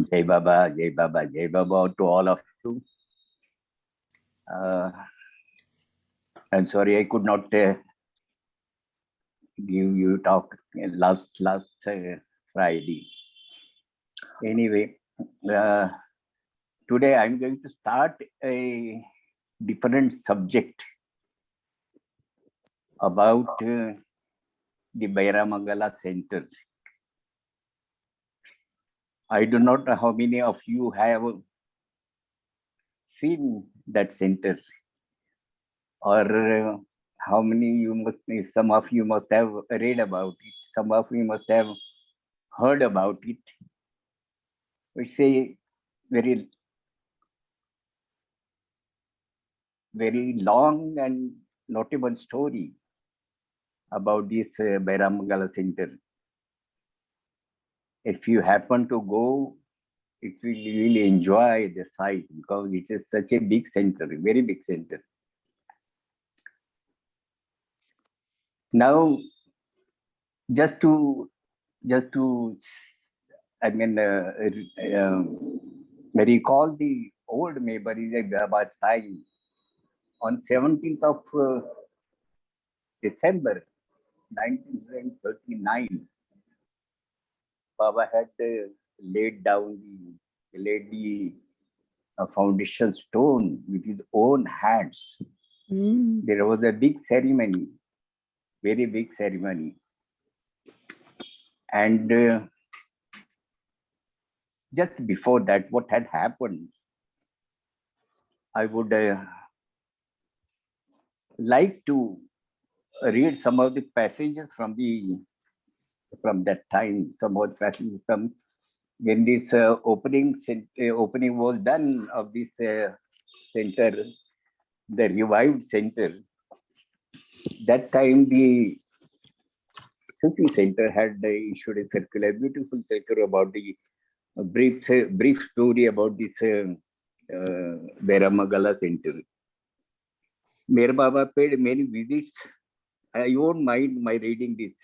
Jai Baba, Jai Baba to all of you. Uh, I'm sorry I could not give you talk last Friday. Anyway, uh, today I'm going to start a different subject about the Bairamangala Center. I do not know how many of you have seen that center, or how many you must, some of you must have read about it, some of you must have heard about it. It's a very, very long and notable story about this Bairamangala Center. If you happen to go, it will really enjoy the site because it is such a big center, very big center. Now, just to I mean, recall the old memories about time. On 17th of December 1939, Baba had laid the foundation stone with his own hands. There was a big ceremony, very big ceremony. And just before that, what had happened, I would like to read some of the passages from that time, some of the passages from when this opening was done of this center, the revived center. That time the Sufi Center had issued a circular, beautiful circular about the brief story about this Bairamangala Center. Mere Baba paid many visits. I won't mind my reading this.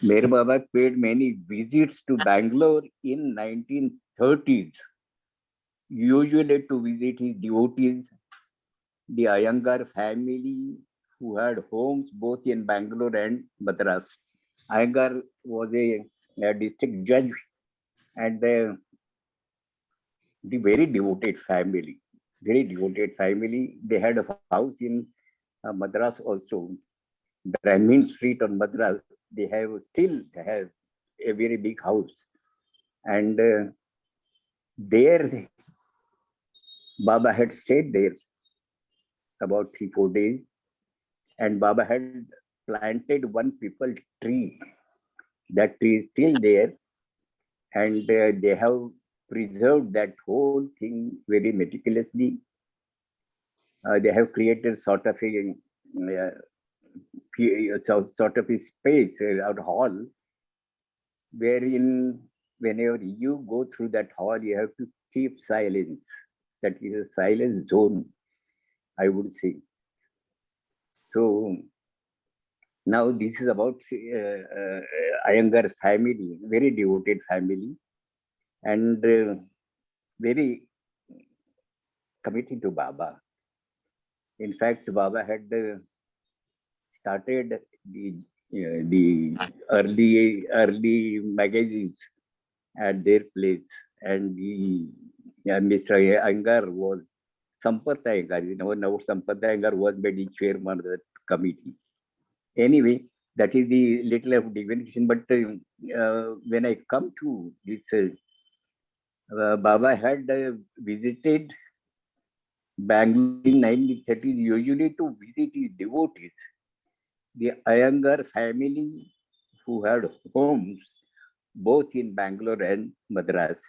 Mere Baba paid many visits to Bangalore in 1930s, usually to visit his devotees, the Iyengar family, who had homes both in Bangalore and Madras. Iyengar was a district judge and the very devoted family. Very devoted family. They had a house in Madras also, Brahmin Street on Madras. They still have a very big house, and there Baba had stayed there about 3-4 days, and Baba had planted one peepal tree. That tree is still there, and they have preserved that whole thing very meticulously. They have created sort of a space, a hall, wherein whenever you go through that hall, you have to keep silence. That is a silent zone, I would say. So now this is about Iyengar family, very devoted family, and very committed to Baba. In fact, Baba had started the early magazines at their place, and Mr. Iyengar was Sampath Iyengar. Now Sampath Iyengar was made the chairman of the committee. Anyway, that is the little of divination. But when I come to this, Baba had visited Bangalore in 1930s, usually to visit his devotees, the Iyengar family, who had homes both in Bangalore and Madras.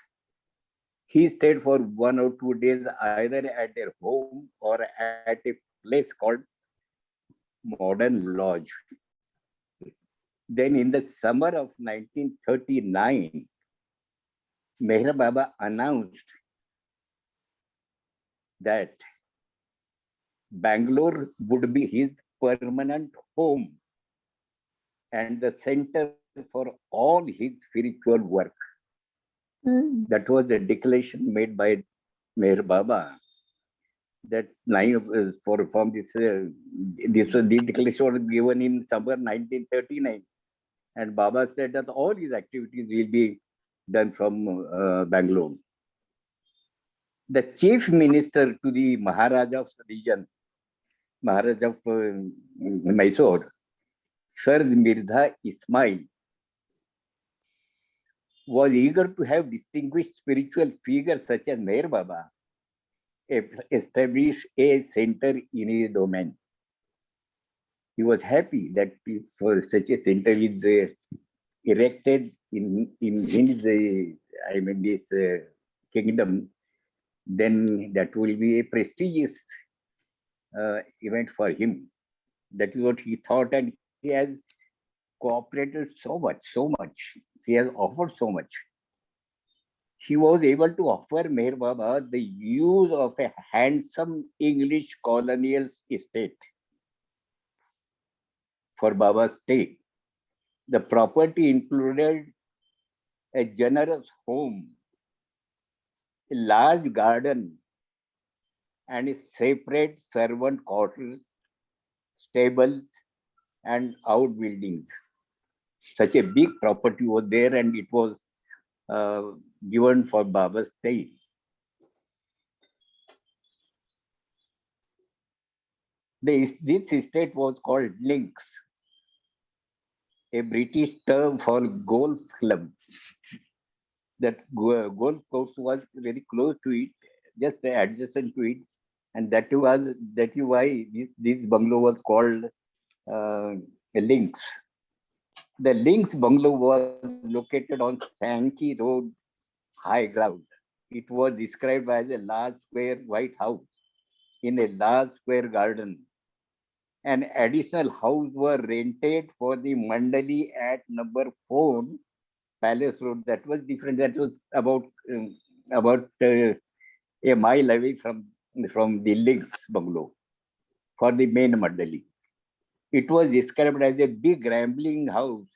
He stayed for 1 or 2 days either at their home or at a place called Modern Lodge. Then in the summer of 1939, Meher Baba announced that Bangalore would be his permanent home and the center for all his spiritual work. That was the declaration made by Meher Baba. That line for from this declaration was given in summer 1939, and Baba said that all these activities will be done from Bangalore. The chief minister to the Maharaja of the region, Maharaja of Mysore, Sir Mirza Ismail, was eager to have distinguished spiritual figures such as Meher Baba establish a center in his domain. He was happy that for such a center is erected in his, this kingdom, then that will be a prestigious event for him. That is what he thought, and he has cooperated so much, so much. He has offered so much. He was able to offer Meher Baba the use of a handsome English colonial estate for Baba's stay. The property included a generous home, a large garden, and a separate servant quarters, stables, and outbuildings. Such a big property was there, and it was uh, given for Baba's stay. This estate was called Links, a British term for golf club. That golf course was very close to it, just adjacent to it, and that is why this bungalow was called uh, Links. The Links bungalow was located on Sankey Road, high ground. It was described as a large square white house in a large square garden. An additional house were rented for the Mandali at number 4 Palace Road. That was different. That was about a mile away from the Links bungalow for the main Mandali. It was described as a big rambling house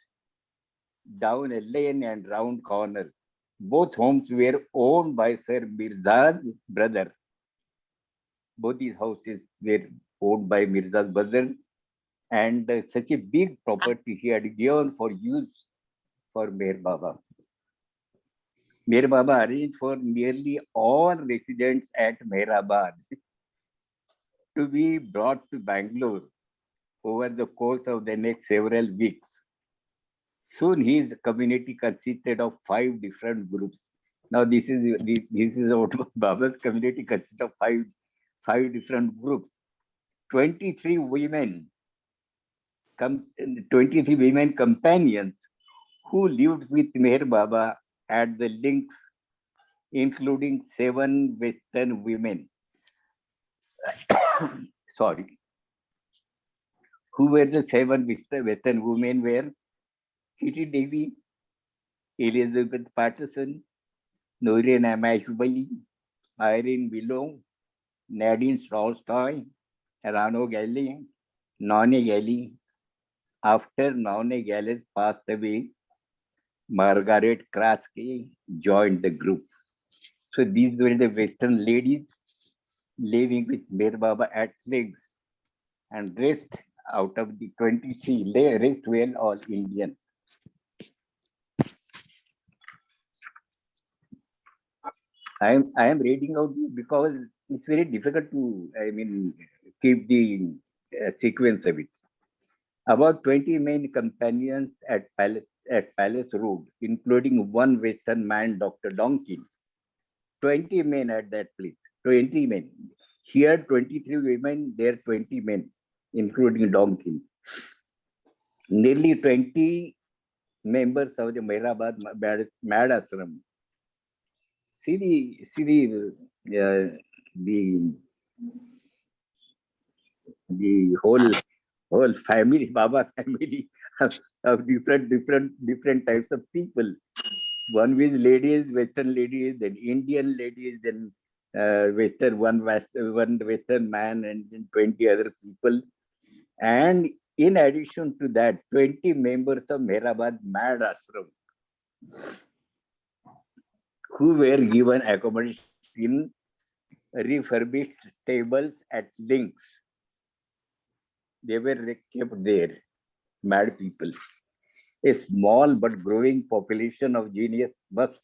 down a lane and round corner. Both homes were owned by Sir Mirza's brother. Both these houses were owned by Mirza's brother, and such a big property he had given for use for Meher Baba. Meher Baba arranged for nearly all residents at Meherabad to be brought to Bangalore over the course of the next several weeks. Soon his community consisted of 5 different groups. Now this is what Baba's community consists of five different groups. 23 women, 23 women companions who lived with Meher Baba at the Links, including 7 Western women. Sorry, who were the 7 Western women? Were Kitty Devi, Elizabeth Patterson, Noreen Amashubali, Irene Below, Nadine Tolstoy, Rano Galli, Nonny Galli. After Nonny Galli passed away, Margaret Kraske joined the group. So these were the Western ladies living with Mir Baba at Legs, and rest out of the 23, rest were all Indians. I am reading out because it's very difficult to keep the sequence of it. About 20 main companions at Palace Road, including one Western man, Dr. Donkin. 20 men at that place. 20 men. Here 23 women, there 20 men, including Donkin. Nearly 20 members of the Meherabad Mad Ashram. The the whole family, Baba family of different types of people. One with ladies, Western ladies, then Indian ladies, then one Western man, and then 20 other people. And in addition to that, 20 members of Meherabad Mad Ashram. who were given accommodation in refurbished tables at links. They were kept there, mad people. A small but growing population of genuine must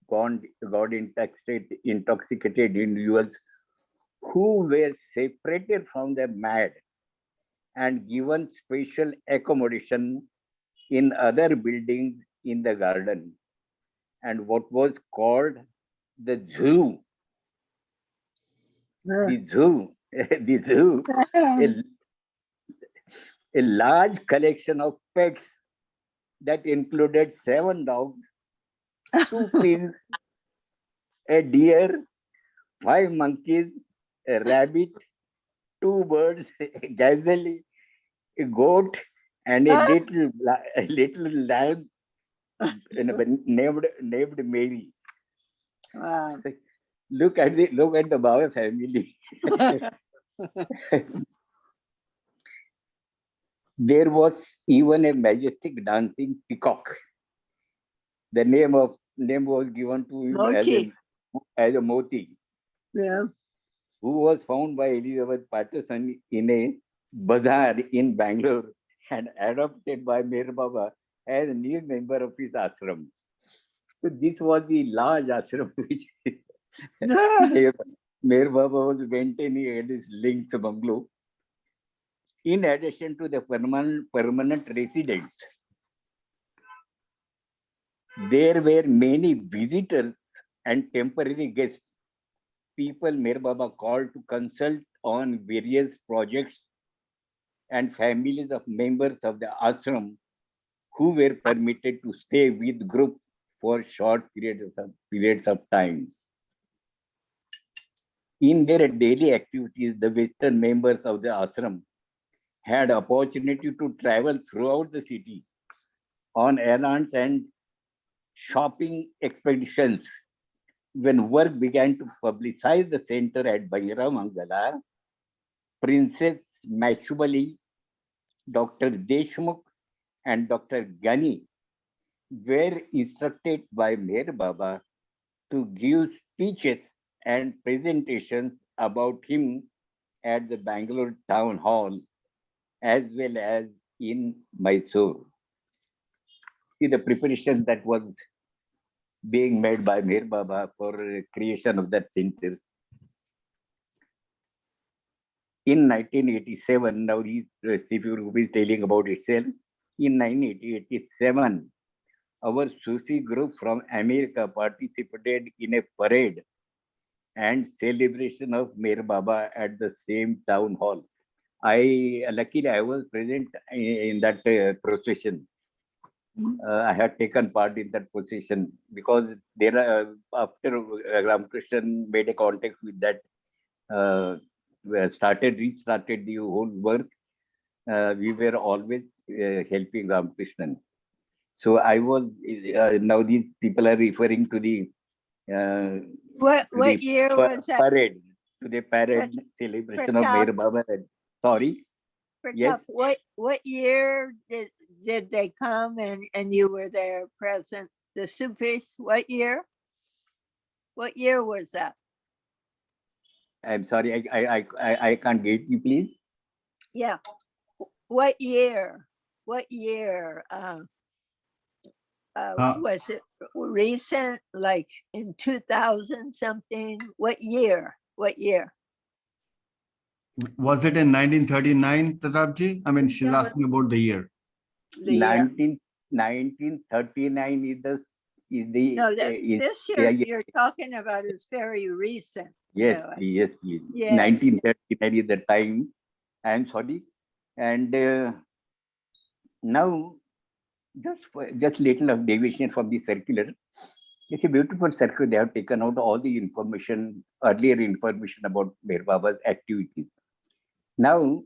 got intoxicated individuals who were separated from the mad and given special accommodation in other buildings in the garden and what was called the zoo. The zoo, the zoo, a, a large collection of pets that included 7 dogs, 2 pigs, a deer, 5 monkeys, a rabbit, 2 birds, a gazelle, a goat, and a little lamb named Mary. Wow. Look at the Bauer family. There was even a majestic dancing peacock. The name was given to him Moti. as a Moti, Yeah. who was found by Elizabeth Patterson in a bazaar in Bangalore and adopted by Mir Baba as a new member of his ashram. So this was the large ashram which Mir Baba was maintaining at his linked bungalow. In addition to the permanent residents, there were many visitors and temporary guests, people Mir Baba called to consult on various projects, and families of members of the ashram who were permitted to stay with group for short periods of time. In their daily activities, the Western members of the ashram had opportunity to travel throughout the city on errands and shopping expeditions. When work began to publicize the center at Mangala, Princess Machubali, Dr. Deshmukh, and Dr. Gani were instructed by Meher Baba to give speeches and presentations about him at the Bangalore Town Hall as well as in Mysore. See the preparation that was being made by Meher Baba for creation of that center. In 1987, now these CP is telling about itself. In 1987, our Sufi group from America participated in a parade and celebration of Mir Baba at the same town hall. Luckily I was present in that procession. I had taken part in that procession because there after Ramakrishnan made a contact with that restarted the whole work. We were always helping Ramakrishnan. So I was now these people are referring to the What year was that? parade, to the parade celebration of Meher Baba. Sorry. Yes. What year did they come and you were there present? The Sufis, what year? What year was that? I'm sorry, I can't get you, please. Yeah. What year? What year? Was it recent, like in 2000 something? What year? What year? Was it in 1939, Pratapji? I mean, she's asking about the year. 1939 is the no, this year you're talking about is very recent. Yes, yes, please. Yes. 1939 is the time. I am sorry. And now, just little of deviation from the circular. It's a beautiful circular. They have taken out all the information, earlier information about Meher Baba's activities. Now,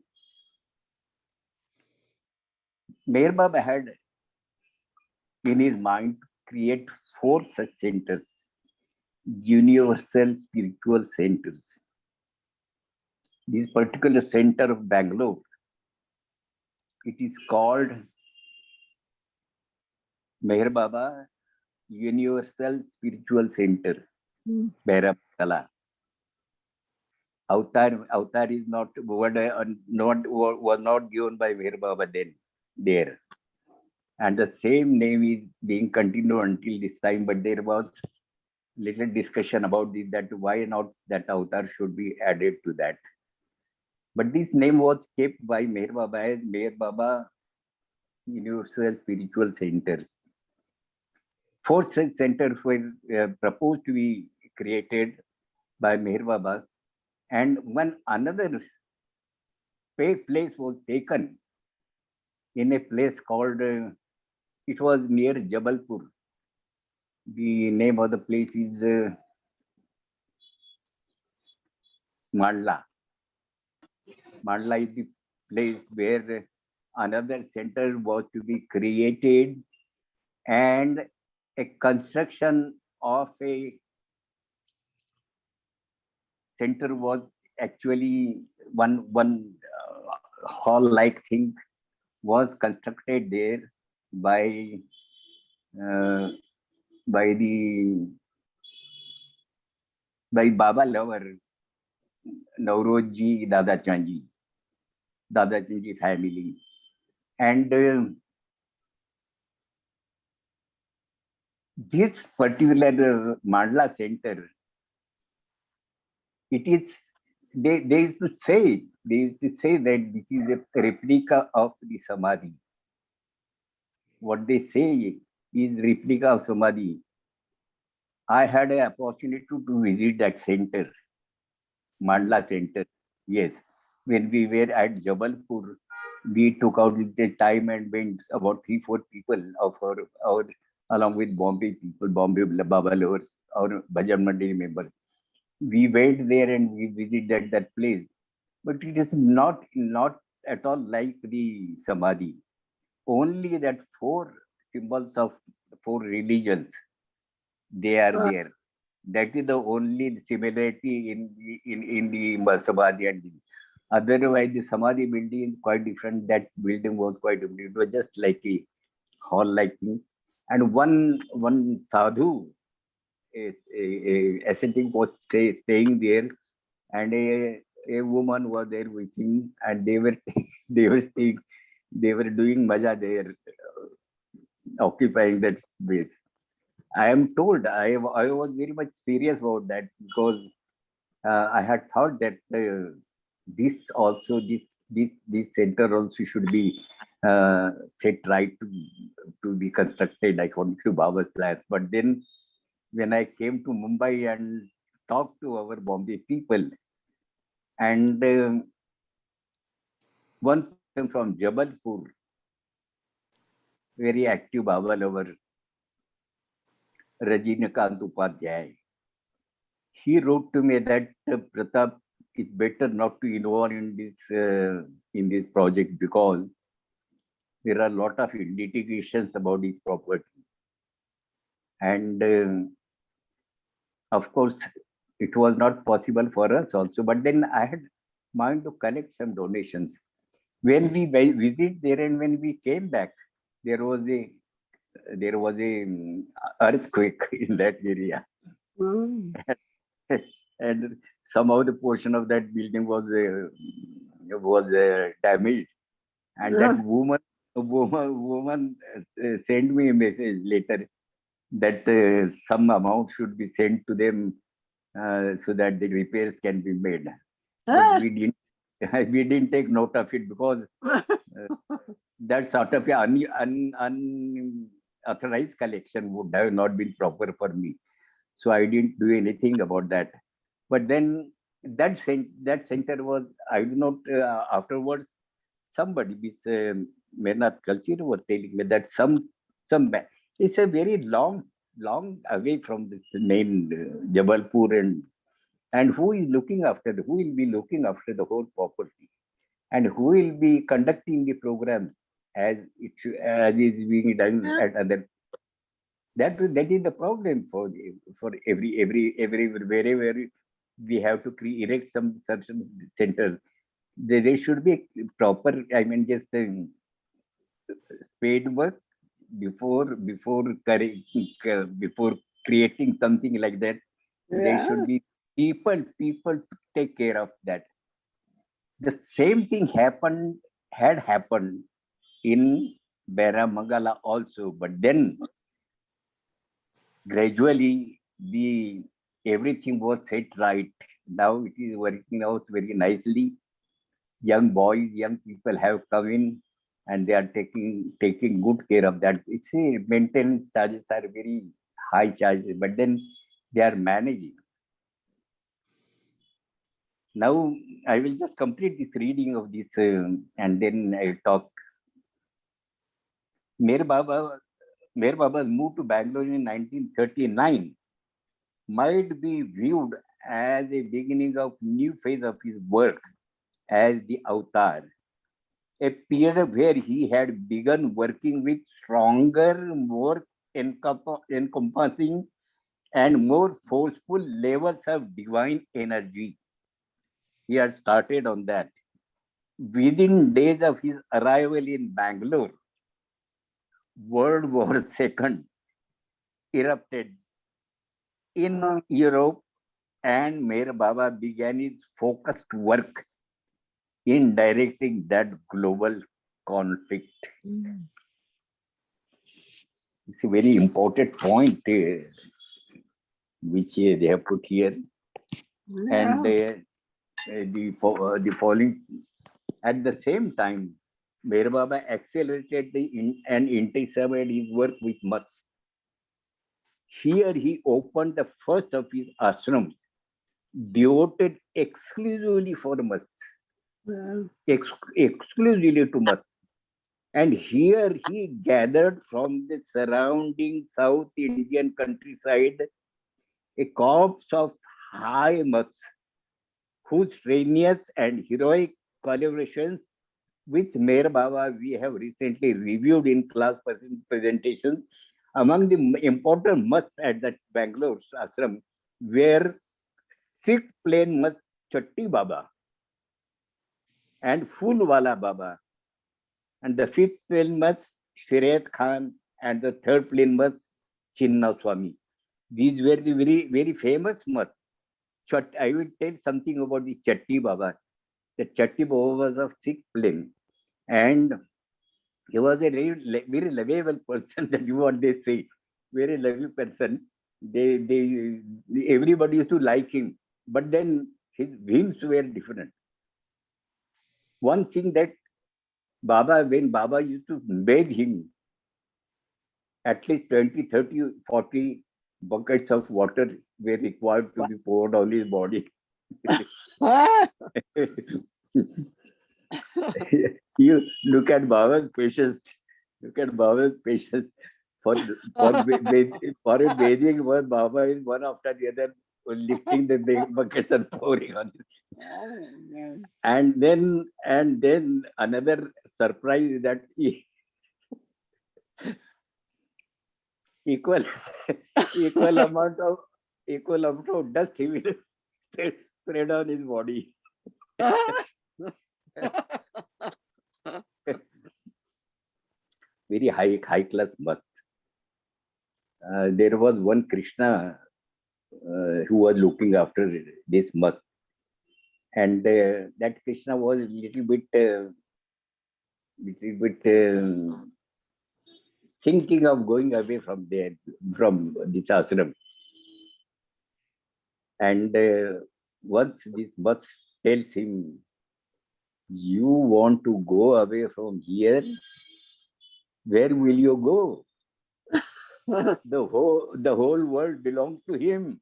Meher Baba had in his mind to create 4 such centers, universal spiritual centers. This particular center of Bangalore, it is called Meher Baba Universal Spiritual Center, Mm. Bhairab. Avatar is not word, was not given by Meher Baba then there, and the same name is being continued until this time. But there was little discussion about this, that why not that avatar should be added to that. But this name was kept by Meher Baba as Meher Baba Universal Spiritual Center. Four such centers were proposed to be created by Meher Baba, and one another place was taken in a place called, it was near Jabalpur. The name of the place is Mandla. Mandla is the place where another center was to be created, and a construction of a center was actually one hall like thing was constructed there by uh, by the by Baba lover Nauroji Dada Chanji family, and this particular Mandla center, it is they used to say that this is a replica of the Samadhi. What they say is replica of Samadhi. I had an opportunity to visit that center, Mandla Center. Yes, when we were at Jabalpur, we took out the time and went about 3-4 people of our along with Bombay people, Bombay Baba lovers, our Bhajan Mandali members. We went there and we visited that place, but it is not at all like the Samadhi. Only that four symbols of four religions, they are there. That is the only similarity in the Samadhi and the otherwise the Samadhi building is quite different. That building was quite different. It was just like a hall like thing. And one sadhu, a ascetic was staying there, and a woman was there with him, and they were they were staying, they were doing maja there, occupying that space. I am told I was very much serious about that because I had thought that this also this center also should be set right to be constructed according to Baba's plans. But then when I came to Mumbai and talked to our Bombay people, and one person from Jabalpur, very active Baba lover, Rajinikanth Upadhyay, he wrote to me that Pratap, it's better not to involve in this project because there are a lot of litigations about this property, and of course it was not possible for us also. But then I had mind to collect some donations. When we visit there and when we came back, there was a earthquake in that area. Mm. And somehow the portion of that building was damaged. And that woman sent me a message later that some amount should be sent to them so that the repairs can be made. But we didn't we didn't take note of it because that sort of unauthorized collection would have not been proper for me. So I didn't do anything about that. But then that center was, I do not, afterwards, somebody with Mernat culture was telling me that it's a very long away from this main Jabalpur, and who will be looking after the whole property, and who will be conducting the program as as is being done at other. That is the problem for every wherever we have to erect some certain centers. There should be proper, I mean, just paid work before creating something like that, there should be people to take care of that. The same thing had happened in Beramangala also, but then gradually the everything was set right. Now it is working out very nicely. Young boys, young people have come in and they are taking good care of that. It's a maintenance charges are very high charges, but then they are managing. Now I will just complete this reading of this and then I talk. Mere Baba, Mere Baba's move to Bangalore in 1939 might be viewed as a beginning of new phase of his work as the avatar, a period where he had begun working with stronger, more encompassing, and more forceful levels of divine energy. He had started on that. Within days of his arrival in Bangalore, World War II erupted in Europe, and Meher Baba began his focused work in directing that global conflict. It's a very important point which they have put here. And the following, at the same time, Meher Baba accelerated and intensified his work with much. Here he opened the first of his ashrams devoted exclusively for must, exclusively to must. And here he gathered from the surrounding South Indian countryside a corps of high musts whose strenuous and heroic collaborations with Meher Baba we have recently reviewed in class presentations. Among the important musts at that Bangalore ashram were six plain must Chatti Baba and Fulwala Baba, and the fifth plain must Shiret Khan, and the third plain must Chinna Swami. These were the very famous musts. I will tell something about the Chatti Baba. The Chatti Baba was of Sikh plain, and he was a very lovable person. That is what they say. Very lovely person. They everybody used to like him, but then his whims were different. One thing that when Baba used to bathe him, at least 20, 30, 40 buckets of water were required to be poured on his body. You look at Baba's patience. Look at Baba's patience. For a bathing, one Baba is one after the other lifting the buckets and pouring on it. And then another surprise is that equal equal amount of dust he will spread on his body. Very high class must. There was one Krishna who was looking after this must, and that Krishna was a little bit thinking of going away from there, from this ashram. And once this must tells him, "You want to go away from here? Where will you go? The whole world belongs to him."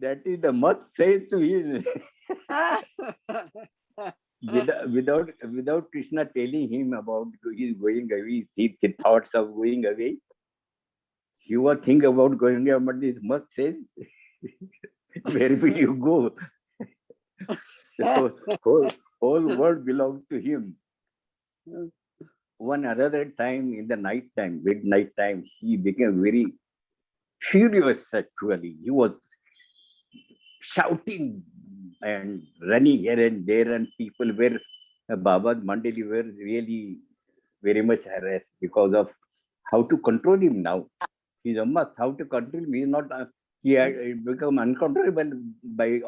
That is the must says to him. Without Krishna telling him about his going away, his thoughts of going away, he was thinking about going away, but this must says, "Where will you go?" So whole world belongs to him. One another time in the midnight time, he became very furious actually. He was shouting and running here and there, and people were Baba's Mandali were really very much harassed because of how to control him now. He's a must. How to control him? He's not. He had become uncontrollable by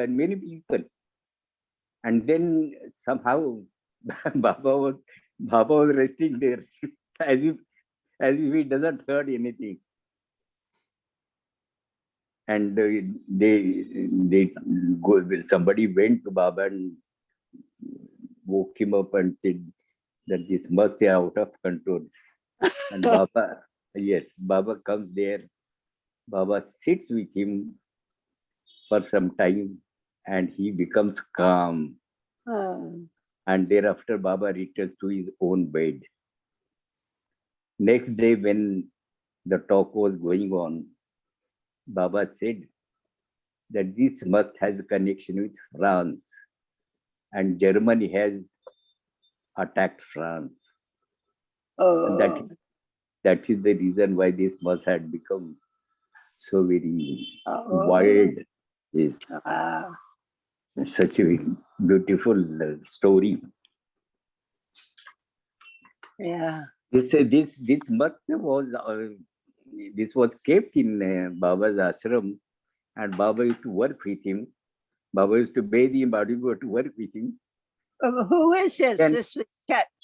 many people, and then somehow Baba was Baba was resting there as if he doesn't heard anything. And they go. Somebody went to Baba and woke him up and said that this must be out of control. And Baba, yes, Baba comes there. Baba sits with him for some time, and he becomes calm. Oh. And thereafter, Baba returns to his own bed. Next day, when the talk was going on, Baba said that this must has a connection with France, and Germany has attacked France. And Oh. that is the reason why this must had become so very Oh. wild. Is Wow. such a beautiful story. Yeah. This mutt was kept in Baba's ashram, and Baba used to work with him. Baba used to bathe him, Baba used to work with him. Who is this? And This was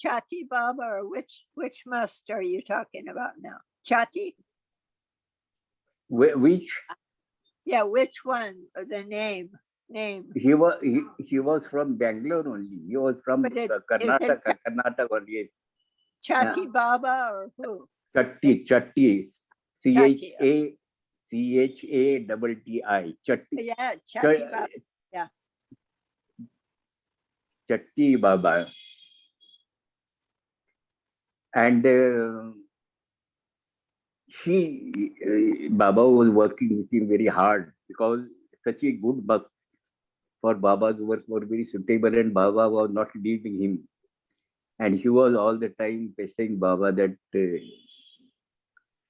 Chati Baba, or which must are you talking about now? Chati? which Yeah, which one? The name. he was from Bangalore only. He was from But is it Karnataka only. Chati Baba or who? Chatti, Chatti. Chatti. Chatti. Yeah, Chati Baba. Yeah. Chatti Baba. And Baba was working with him very hard because such a good bhakt for Baba's work were very suitable, and Baba was not leaving him. And he was all the time pestering Baba that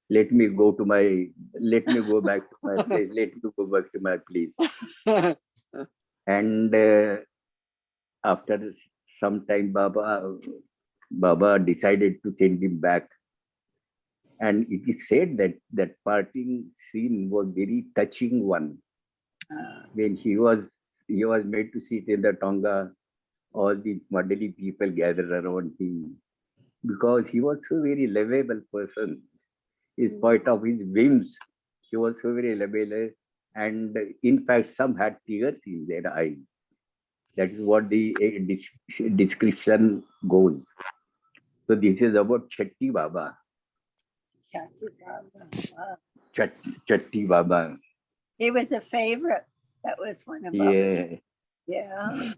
let me go back to my place, let me go back to my place. And after some time, Baba decided to send him back. And it is said that that parting scene was very touching one. When he was made to sit in the Tonga, all the Mandali people gathered around him because he was so very lovable person. In spite of his whims, he was so very lovable, and in fact, some had tears in their eyes. That is what the description goes. So this is about Chatti Baba. Chati Baba. Wow. Chatti Baba. He was a favorite. That was one of Baba's. Yeah. Yeah.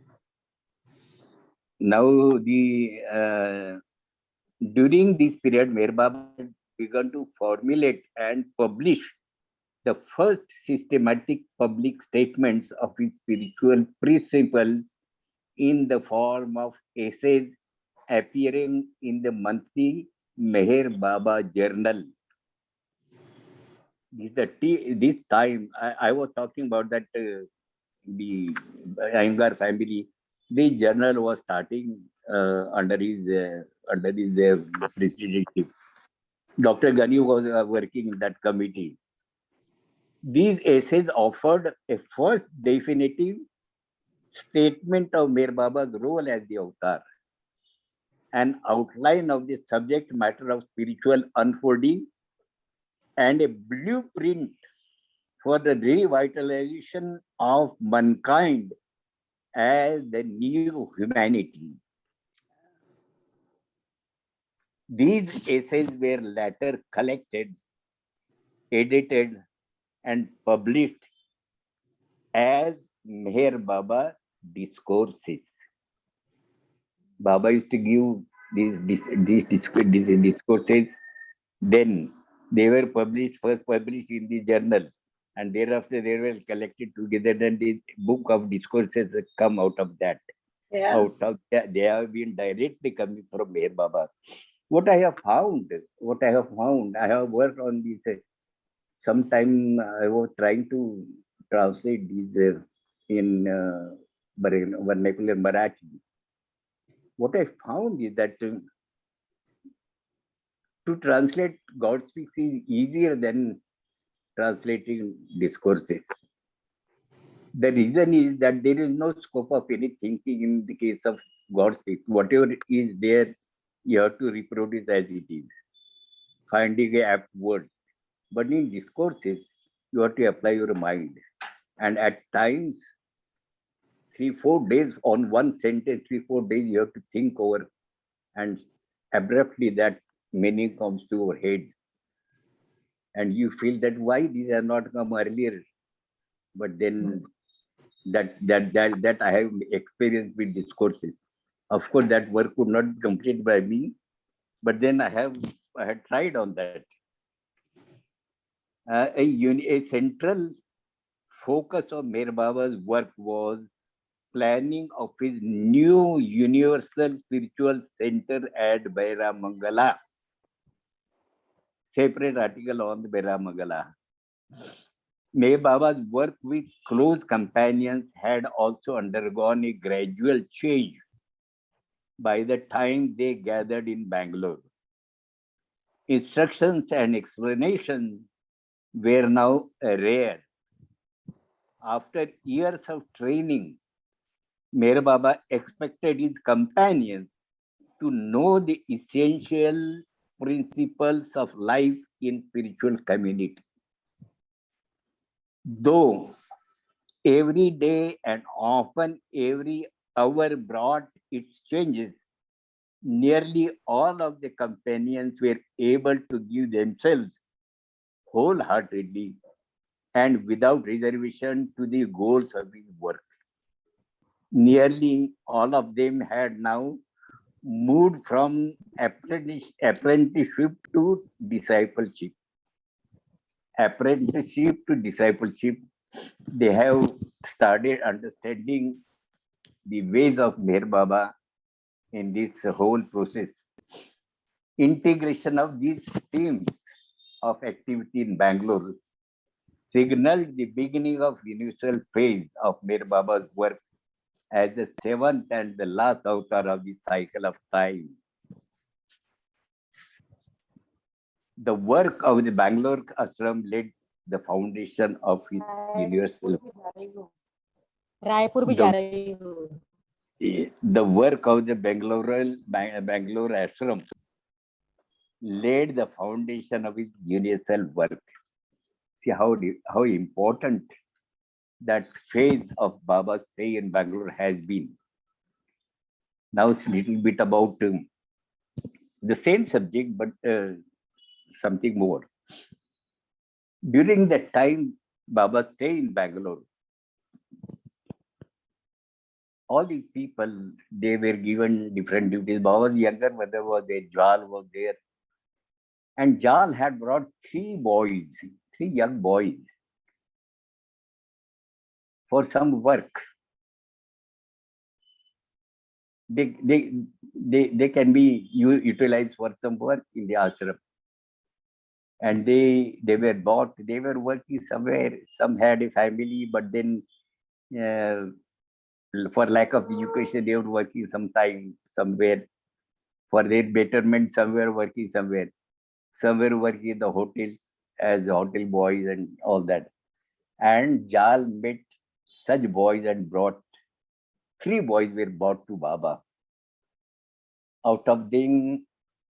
Now during this period, Meher Baba began to formulate and publish the first systematic public statements of his spiritual principles in the form of essays appearing in the monthly Meher Baba journal. This time I was talking about that the Iyengar family. The journal was starting under his presidency. Dr. Ganesh was working in that committee. These essays offered a first definitive statement of Meher Baba's role as the avatar, an outline of the subject matter of spiritual unfolding, and a blueprint for the revitalization of mankind as the new humanity. These essays were later collected, edited, and published as Meher Baba discourses. Baba used to give these discourses. Then they were first published in the journals, and thereafter they were collected together. Then the book of discourses come out of that. Yeah. Out of that, they have been directly coming from Meher Baba. What I have found, I have worked on this. Sometime I was trying to translate these in vernacular Marathi. What I found is that To translate God speaks is easier than translating discourses. The reason is that there is no scope of any thinking in the case of God speaks. Whatever is there, you have to reproduce as it is, finding a apt words. But in discourses, you have to apply your mind. And at times, 3-4 days on one sentence, 3-4 days, you have to think over, and abruptly that meaning comes to your head. And you feel that why these are not come earlier. But then that I have experienced with discourses. Of course, that work could not be completed by me, but then I had tried on that. A central focus of Mir Baba's work was planning of his new universal spiritual center at Baira Mangala. Separate article on the Baira Mangala. Mir Baba's work with close companions had also undergone a gradual change by the time they gathered in Bangalore. Instructions and explanations were now rare. After years of training, Mir Baba expected his companions to know the essential principles of life in spiritual community. Though every day and often every hour brought its changes, nearly all of the companions were able to give themselves wholeheartedly and without reservation to the goals of his work. Nearly all of them had now moved from apprenticeship to discipleship. Apprenticeship to discipleship, they have started understanding the ways of Meher Baba in this whole process. Integration of these themes of activity in Bangalore signaled the beginning of universal phase of Meher Baba's work as the seventh and the last avatar of the cycle of time. The work of the Bangalore ashram laid the foundation of his universal. Raipur भी जा रही हूँ. The work of the Bangalore ashram laid the foundation of his universal work. See how important that phase of Baba's stay in Bangalore has been. Now it's a little bit about the same subject, but something more. During that time, Baba stay in Bangalore. All these people, they were given different duties. Baba's younger brother was there, Jal was there. And Jal had brought three young boys, for some work. They can be utilized for some work in the ashram. And they were bought, they were working somewhere, some had a family, but then for lack of education, they were working sometime, somewhere, for their betterment, somewhere working somewhere working in the hotels as hotel boys and all that. And Jal met such boys and brought, three boys were brought to Baba. Out of them,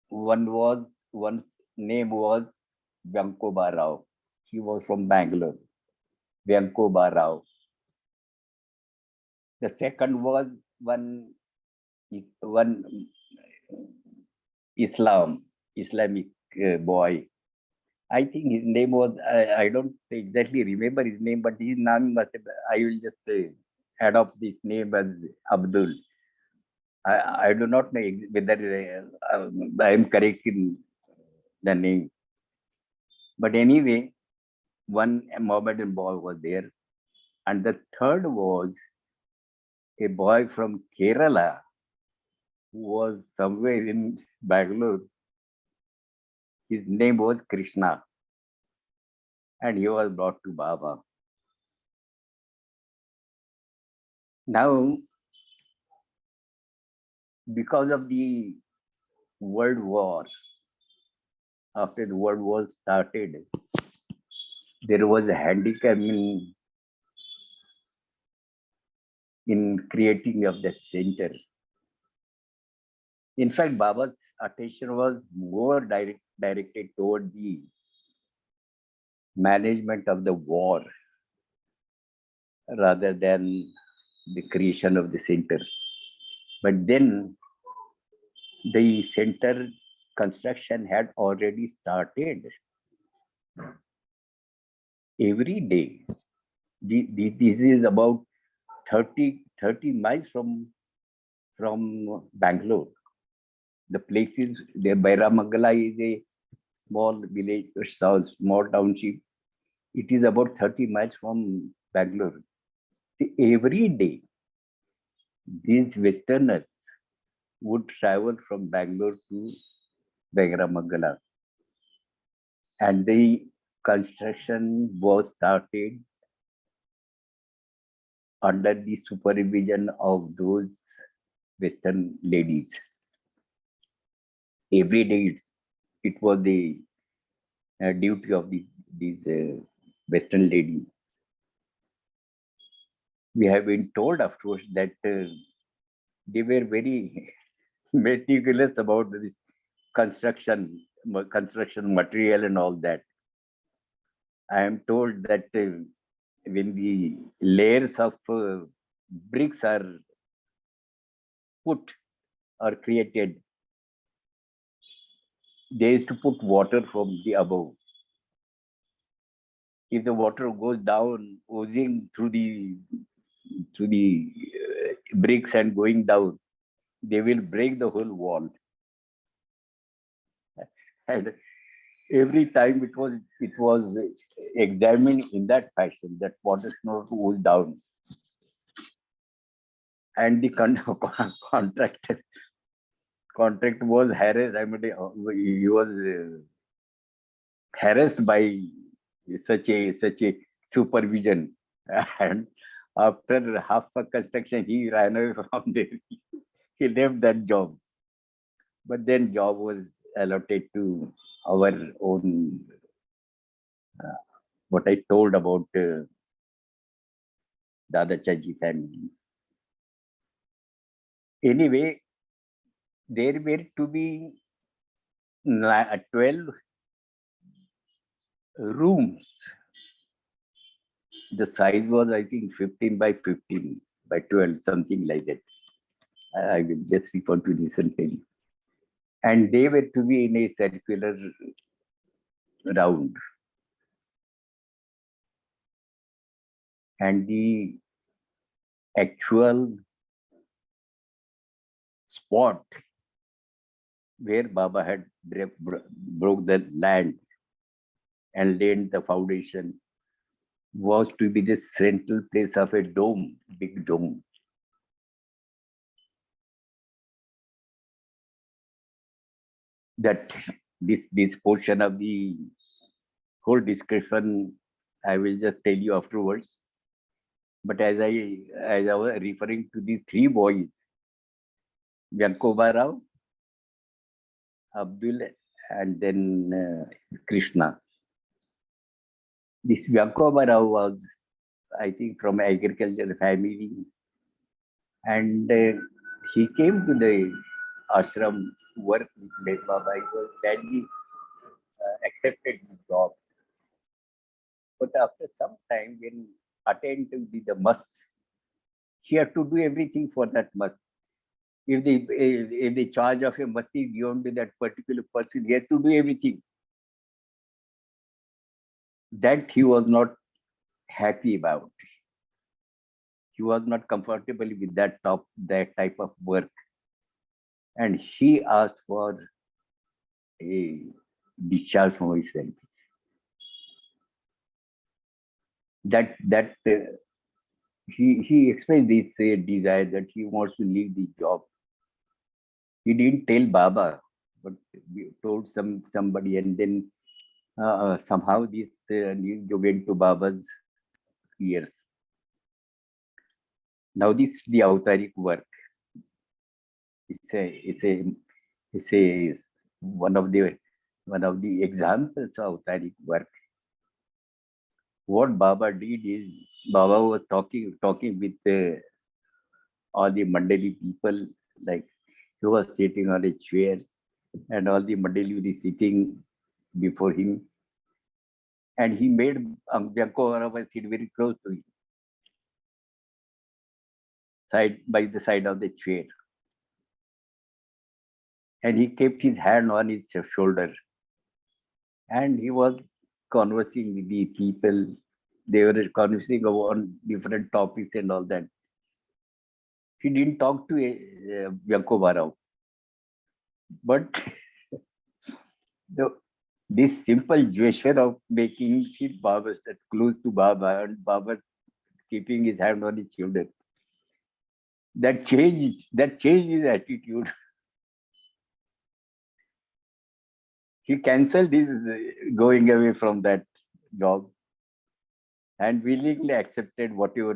one name was Vyankoba Rao. He was from Bangalore. Vyankoba Rao. The second was one Islamic boy. I think his name was, I don't exactly remember his name, but his name must have, I will just adopt this name as Abdul. I do not know whether I am correct in the name. But anyway, one Mohammedan boy was there. And the third was a boy from Kerala who was somewhere in Bangalore. His name was Krishna. And he was brought to Baba. Now, because of the World War, after the war was started, there was a handicap in creating of that center. In fact, Baba's attention was more directed toward the management of the war rather than the creation of the center. But then the center construction had already started. Every day, this is about 30 miles from Bangalore. The place is the Bairamangala is a small village, small township. It is about 30 miles from Bangalore. Every day, these Westerners would travel from Bangalore to Bairamangala, and the construction was started under the supervision of those Western ladies. Every day, it was the duty of these Western ladies. We have been told, of course, that they were very meticulous about this construction material and all that. I am told that when the layers of bricks are put or created, they used to put water from the above. If the water goes down, oozing through the bricks and going down, they will break the whole wall. And every time it was examined in that fashion, that water should not ooze down. And the contract was harassed. I mean, he was harassed by such a supervision. And after half a construction, he ran away from there. He left that job. But then job was allotted to our own, what I told about Dada Chaji family. Anyway, there were to be 12 rooms. The size was, I think, 15 by 15 by 12, something like that. I will just refer to this and tell you. And they were to be in a circular round. And the actual spot where Baba had broke the land and laid the foundation was to be the central place of a dome, big dome. That this portion of the whole description I will just tell you afterwards. But as I was referring to these three boys, Yankoba Rao, Abdul, and then Krishna. This Yankoba Rao was, I think, from agricultural family, and he came to the ashram to work with late Baba. He was gladly accepted the job. But after some time, when attained to the mosque, he had to do everything for that mosque. If the charge of a mosque is given to that particular person, he has to do everything. That he was not happy about. He was not comfortable with that type of work, and he asked for a discharge from his service. That he expressed this desire that he wants to leave the job. He didn't tell Baba, but we told somebody, and then somehow this news went to Baba's ears. Now this is the autaric work. It's a one of the one of the examples of Tariq work. What Baba did is Baba was talking with all the Mandali people, like he was sitting on a chair and all the Mandali were sitting before him. And he made Bianco Arava sit very close to him, by the side of the chair. And he kept his hand on his shoulder. And he was conversing with the people. They were conversing on different topics and all that. He didn't talk to Bianco Barao. But this simple gesture of making his Baba close to Baba and Baba keeping his hand on his shoulder, that changed his attitude. He cancelled his going away from that job and willingly accepted whatever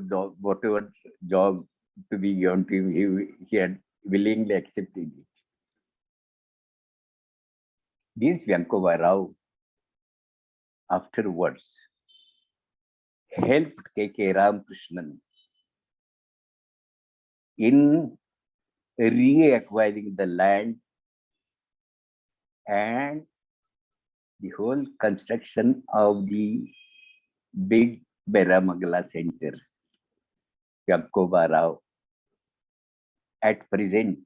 job to be given to him. He had willingly accepted it. This Venkova Rao afterwards helped K.K. Ramakrishnan in reacquiring the land and the whole construction of the big Beramagala Center. Venkova Rao. At present,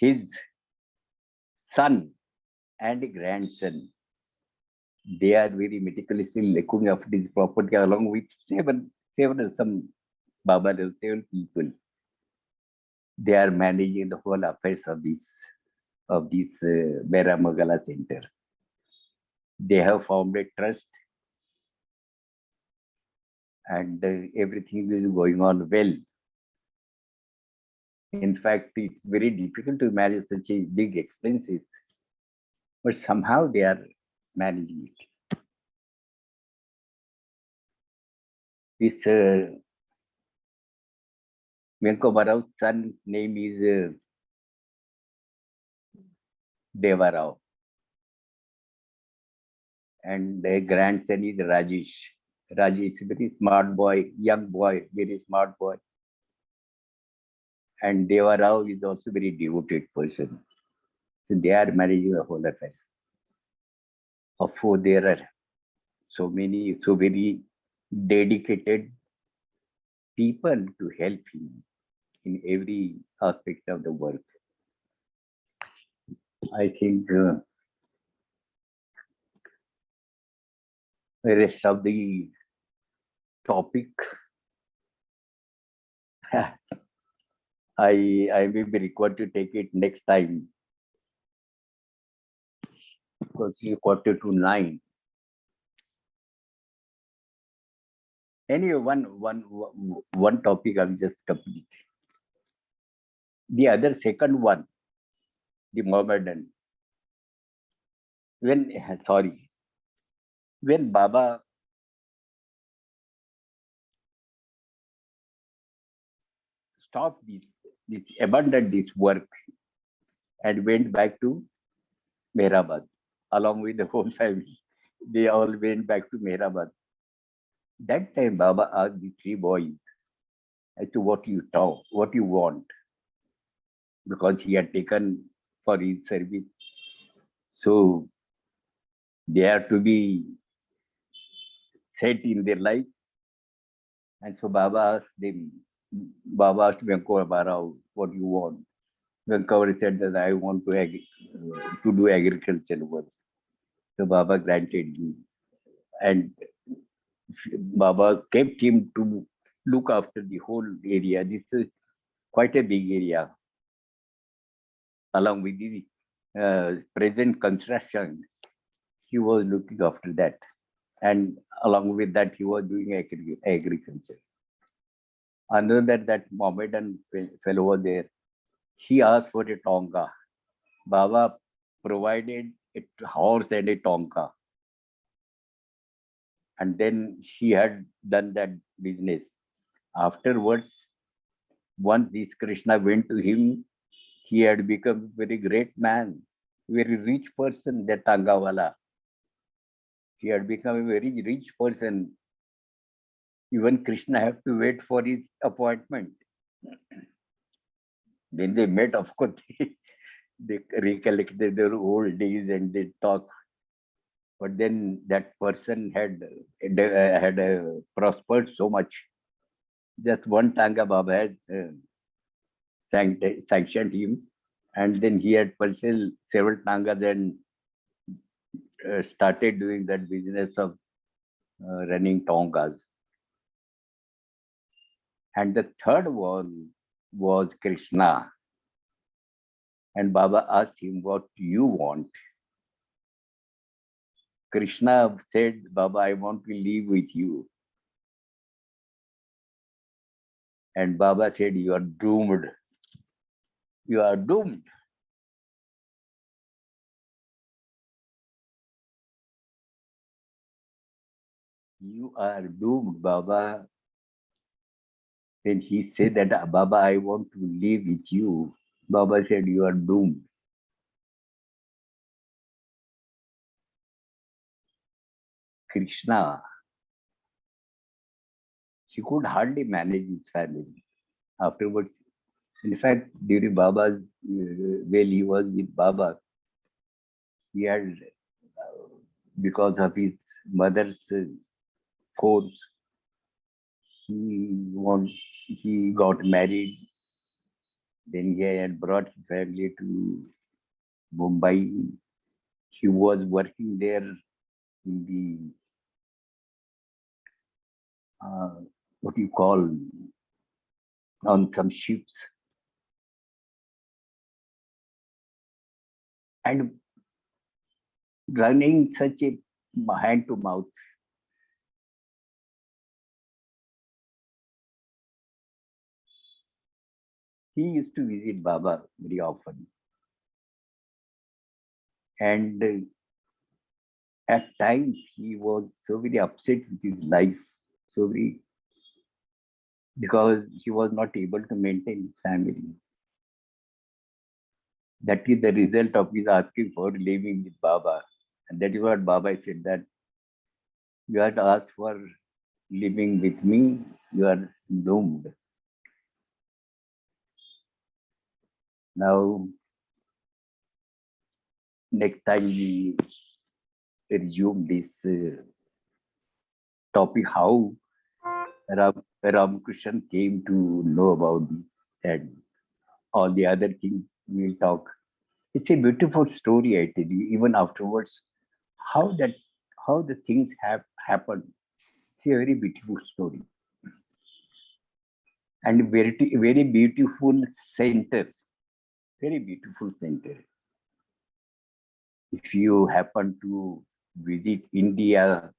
his son and grandson, they are very meticulously looking after this property along with seven people. They are managing the whole affairs of this Beramagala Center. They have formed a trust and everything is going on well. In fact, it's very difficult to manage such a big expenses, but somehow they are managing it. This Venko Barao's son's name is Devarao, and their grandson is Rajesh. Rajesh is a very smart boy, young boy, very smart boy. And Devarao is also a very devoted person. So they are managing the whole affair. Of course, there are so very dedicated people to help him in every aspect of the work. I think the rest of the topic, I may be required to take it next time because it's 8:45. Anyway, one topic I'll just complete. The other second one, the Mohammedan. When Baba stopped abandoned this work and went back to Mehrabad along with the whole family. They all went back to Mehrabad. That time Baba asked the three boys as to what you want, because he had taken for his service. So they are to be set in their life. And so Baba asked Venkova Barao, what do you want? Venkova said that I want to do agricultural work. So Baba granted him. And Baba kept him to look after the whole area. This is quite a big area. Along with the present construction, he was looking after that. And along with that, he was doing agriculture. Other than that Mohammedan fellow over there, he asked for a tonka. Baba provided a horse and a tonka. And then he had done that business. Afterwards, once this Krishna went to him, he had become a very great man. very rich person, that Tangawala. He had become a very rich person. Even Krishna had to wait for his appointment. When they met, of course, they recollected their old days and they talked. But then that person had prospered so much. Just one Tanga Baba had sanctioned him, and then he had purchased several Tangas and started doing that business of running Tongas. And the third one was Krishna. And Baba asked him, what do you want? Krishna said, Baba, I want to live with you. And Baba said, you are doomed. You are doomed. You are doomed, Baba. Then he said that, Baba, I want to live with you. Baba said, you are doomed. Krishna, he could hardly manage his family. Afterwards, in fact, during Baba's, while he was with Baba, he had, because of his mother's force, he got married. Then he had brought his family to Mumbai. He was working there in the, what you call, on some ships. And running such a hand to mouth. He used to visit Baba very often. And at times he was so very upset with his life, so very, because he was not able to maintain his family. That is the result of his asking for living with Baba. And that is what Baba said, that you have to ask for living with me, you are doomed. Now, next time we resume this topic, how Ramakrishna came to know about this and all the other things we'll talk. It's a beautiful story, I tell you, even afterwards, how the things have happened. It's a very beautiful story. And very beautiful center. Very beautiful center. If you happen to visit India,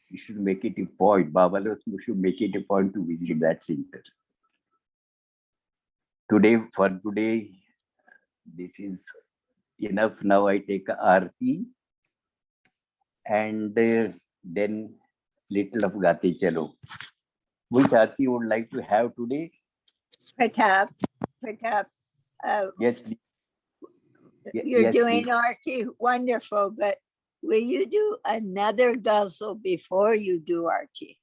you should make it a point. Baba should make it a point to visit that center. For today, this is enough. Now I take Aarti and then little of Gate Chalo. Which Aarti you would like to have today? Pratap, Yes, please. you're Yes, doing please. Aarti, wonderful, but will you do another ghazal before you do Aarti?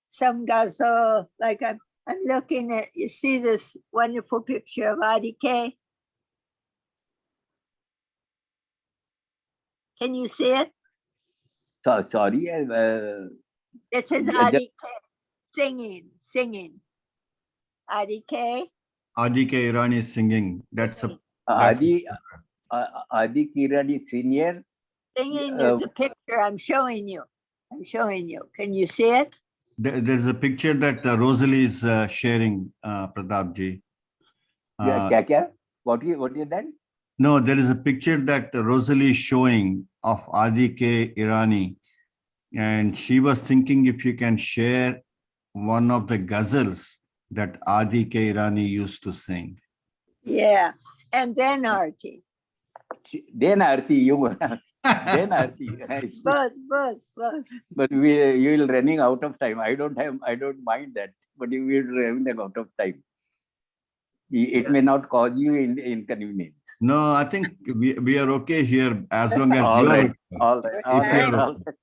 Some ghazal, like I'm looking at, you see this wonderful picture of Adike? Can you see it? So, sorry. This is Yeah, Adike singing. Adike. Adike Irani is singing. That's Adi Kirani Senior. Singing is a picture I'm showing you. Can you see it? There's a picture that Rosalie is sharing, Pratap ji. What is that? No, there is a picture that Rosalie is showing of Adike Irani. And she was thinking if you can share one of the ghazals that Adike Irani used to sing. Yeah. And then Aarti. Then Aarti, then Aarti. Both. But you will running out of time. I don't mind that, but you will running out of time. It may not cause you inconvenience. No, I think we are okay here as long as All you are right, okay. all right, all If you right, are all okay. right,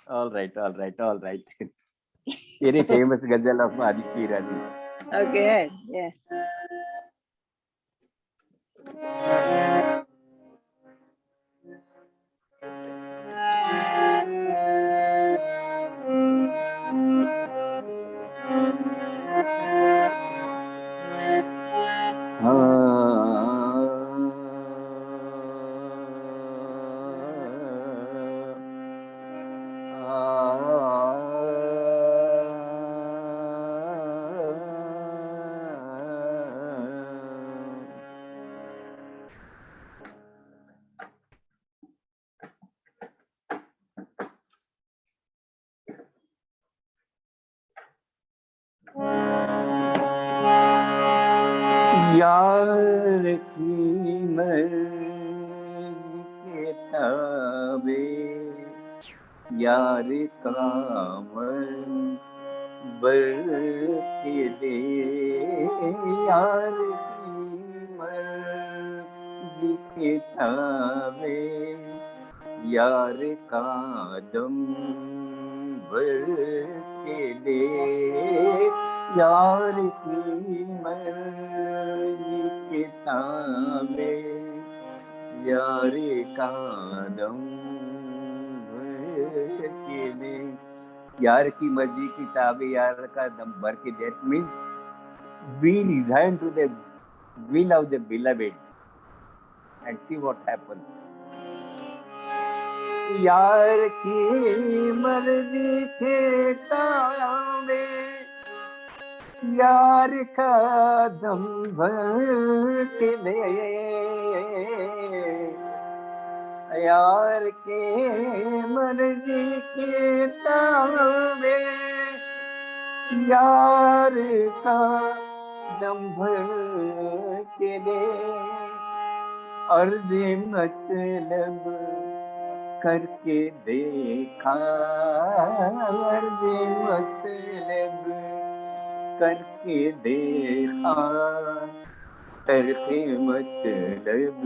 all right, all right, all right. Very famous ghazal of Aditham Irani. Oh, good. Yeah. यार की मर्जी के ताबे यार कामन के दे यार की मर्जी के ताबे यार कादम के दे यार की मर्जी के ताबे यार कादम के दे यार की मर्जी की ताबे यार का दम भर के दे means we resign to the will of the beloved and see what happens. यार की मर्जी के ताबे यार का दम भर के दे यार के मर्जी के ताबे यार का दम भर के दे अर्ज मतलब करके देखा अर्ज मतलब करके देखा करके मतलब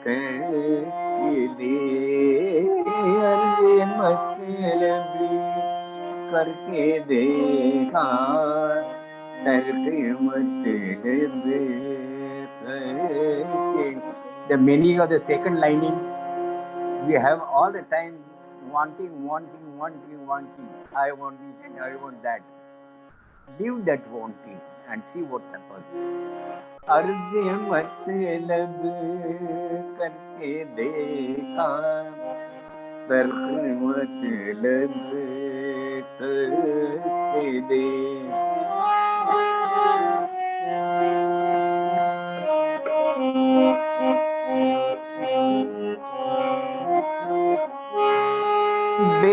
करके दे अर्ज मतलब करके देखा करके मतलब करके. The meaning of the second lining, we have all the time wanting. I want this and I want that. Leave that wanting and see what happens. अर्ज मतलब करके देखा कर्ज मतलब करके दे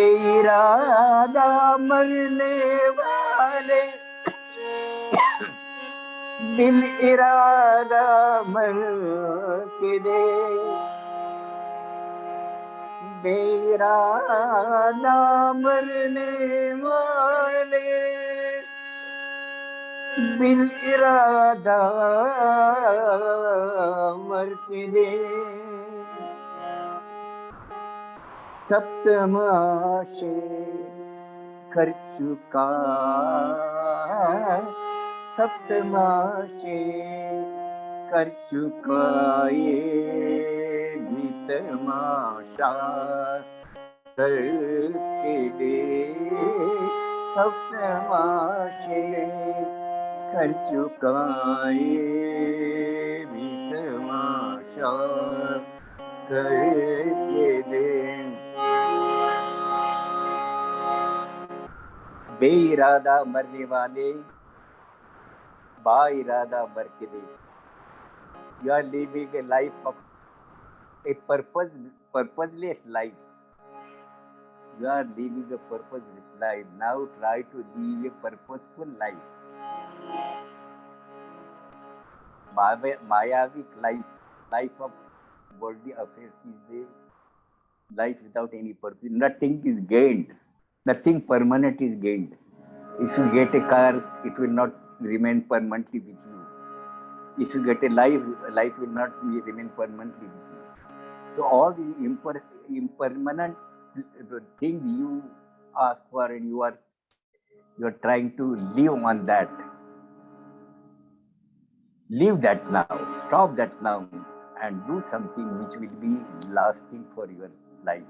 बेइरादा मरने वाले बिन इरादा मर के दे बेइरादा मरने वाले बिन इरादा मर के दे सब तमाशे कर चुका सब तमाशे कर चुका ये भी तमाशा करके दे सब तमाशे कर चुका ये भी तमाशा करके दे बेइरादा मरने वाले बाइरादा मर के दे. You are living a life of a purposeless life. You are living a purposeless life. Now try to live a purposeful life. Mayavic life of worldly affairs is the life without any purpose. Nothing is gained. Nothing permanent is gained. If you get a car, it will not remain permanently with you. If you get a life, life will not remain permanently with you. So all the impermanent thing you ask for, and you are trying to live on that. Leave that now. Stop that now, and do something which will be lasting for your life.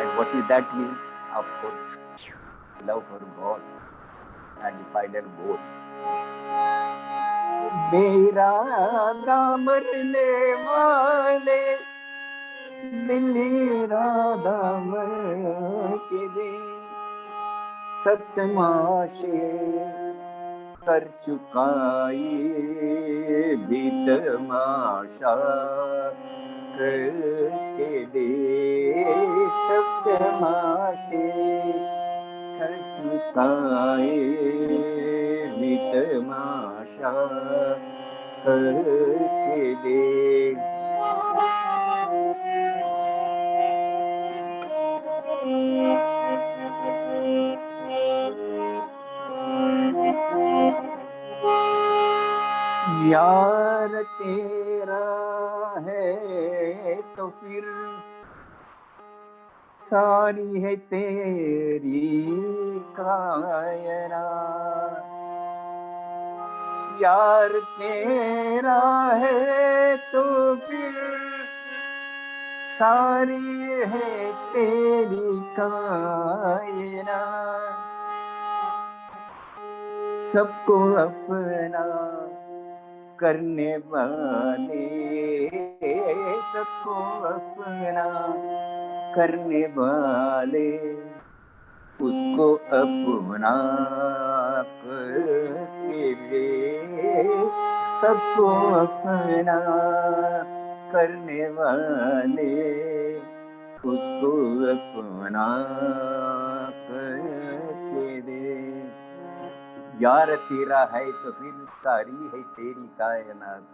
And what is that mean? Of course, love for God and the final goal. मेरा दाम रने वाले मिली राधाम के दे सतमाशे कर चुकाए भी तमाशा करके दे सतमाशे कर चुकाए भी तमाशा करके दे यार तेरा है तो फिर सारी है तेरी कायना यार तेरा है तो फिर सारी है तेरी कायना सबको अपना करने वाले सबको अपना करने वाले उसको अपना करके दे सबको अपना करने वाले उसको अपना करके दे यार तेरा है तो फिर सारी है तेरी कायनात.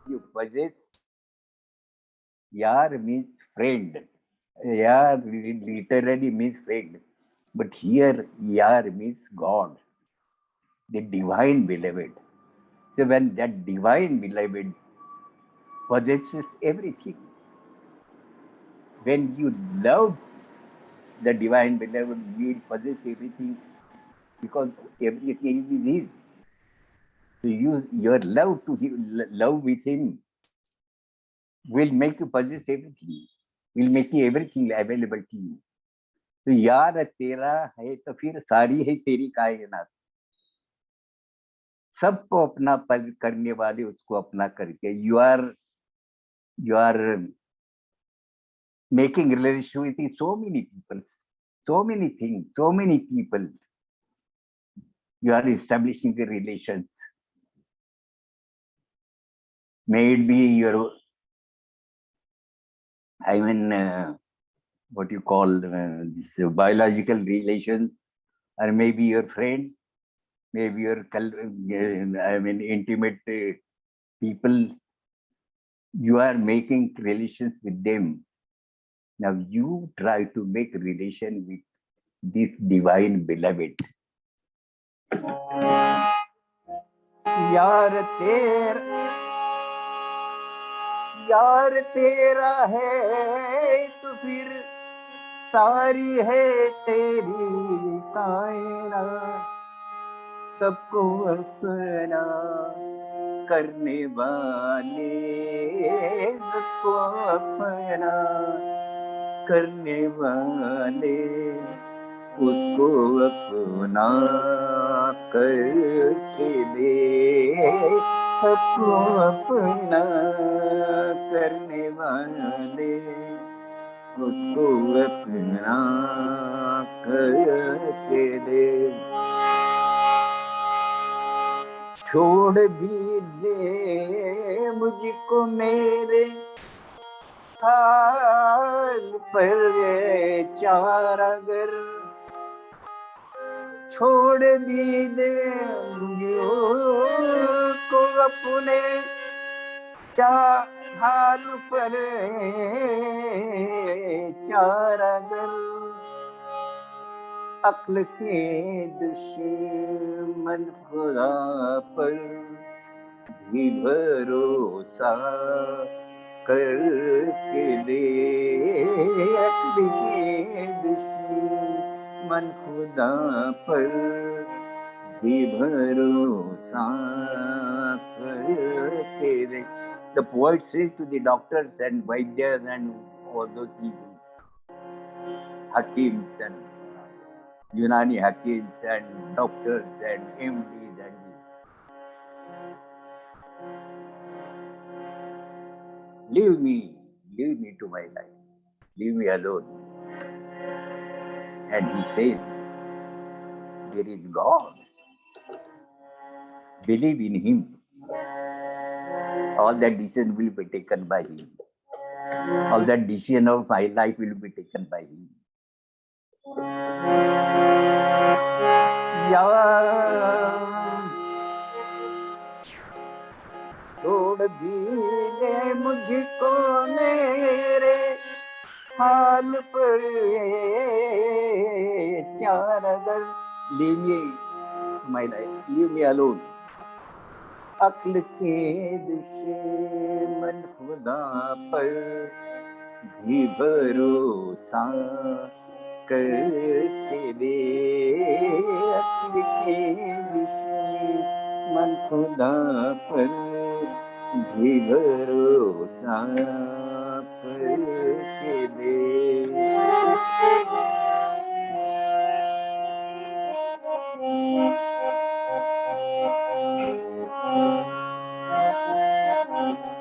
You possess. Yar means friend. Yar literally means friend. But here Yar means God, the divine beloved. So when that divine beloved possesses everything, when you love the divine beloved, you possess everything because everything is his. So your love to him, love with him will make you possess everything, will make you everything available to you. तो यार तेरा है तो फिर सारी है तेरी कायनात सबको अपना पद करने वाले उसको अपना करके you are making relation with so many people, so many things, so many people. You are establishing the relations. May it be your, I mean, what you call this biological relations, or maybe your friends, maybe your, I mean, intimate people. You are making relations with them. Now you try to make relation with this divine beloved. यार तेरा है तो फिर सारी है तेरी कायनात सबको अपना करने वाले सबको अपना करने वाले उसको अपना करके दे सबको अपना करने वाले उसको अपना करके दे छोड़ भी दे मुझको मेरे हाल पर चार अगर छोड़ भी दे मुझको अपने हाल पर चार अगर अक्ल के दुश्मन खुदा पर भी भरोसा करके देख लिए दुश्मन खुदा पर भी भरोसा करके देख. The poet says to the doctors and Vaidyas and all those people, Hakims and Unani Hakims and doctors and MDs and leave me to my life, leave me alone. And he says, there is God, believe in him. All that decision will be taken by him. All that decision of my life will be taken by him. छोड़ भी दे मुझको मेरे हाल पर चार अगर leave me my life, leave me alone. अक्ल के दुश्मन खुदा पर भी भरोसा करके दे. अक्ल के दुश्मन खुदा पर भी भरोसा करके दे.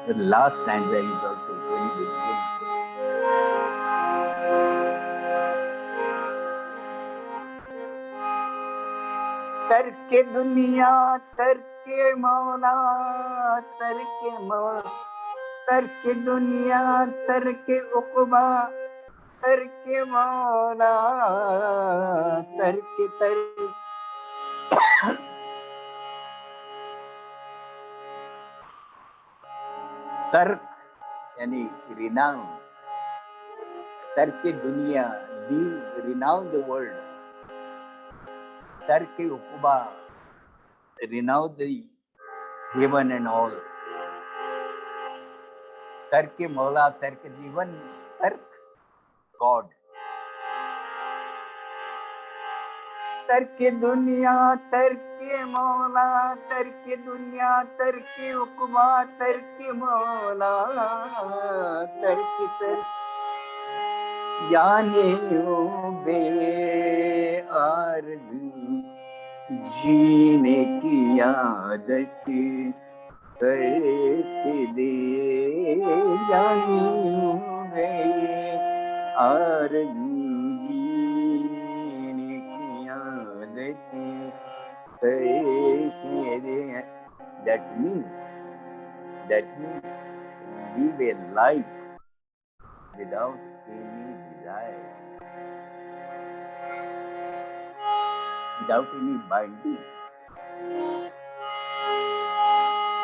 The last stanza is also very beautiful. तरके दुनिया तरके मौला तरके मौला तरके दुनिया तरके उक़बा तरके मौला तरके तर्क यानी renounce. तरके दुनिया, leave, renounce the world. Tarke Ukuba, renounce the heaven and all. Tarke Mola, Tarke Jivan, Tark God. Tarke Dunya, Tarke Mola, Tarke Dunya, Tarke Ukuba, Tarke Mola, Tarke Tark. याने बे आरज़ू जीने की आदत करके दे. याने बे आरज़ू जीने की आदत करके दे. That means live a life without any desire, without any binding.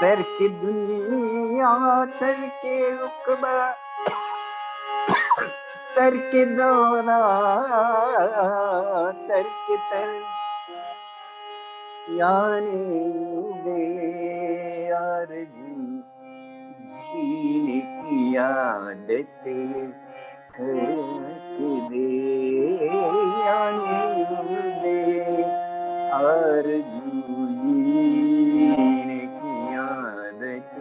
Sir की दुनिया सर के उक़बा सर के दौरा सर के तर यानी बे आरज़ू जीने की आदत करके दे. यानी बे आरज़ू जीने की आदत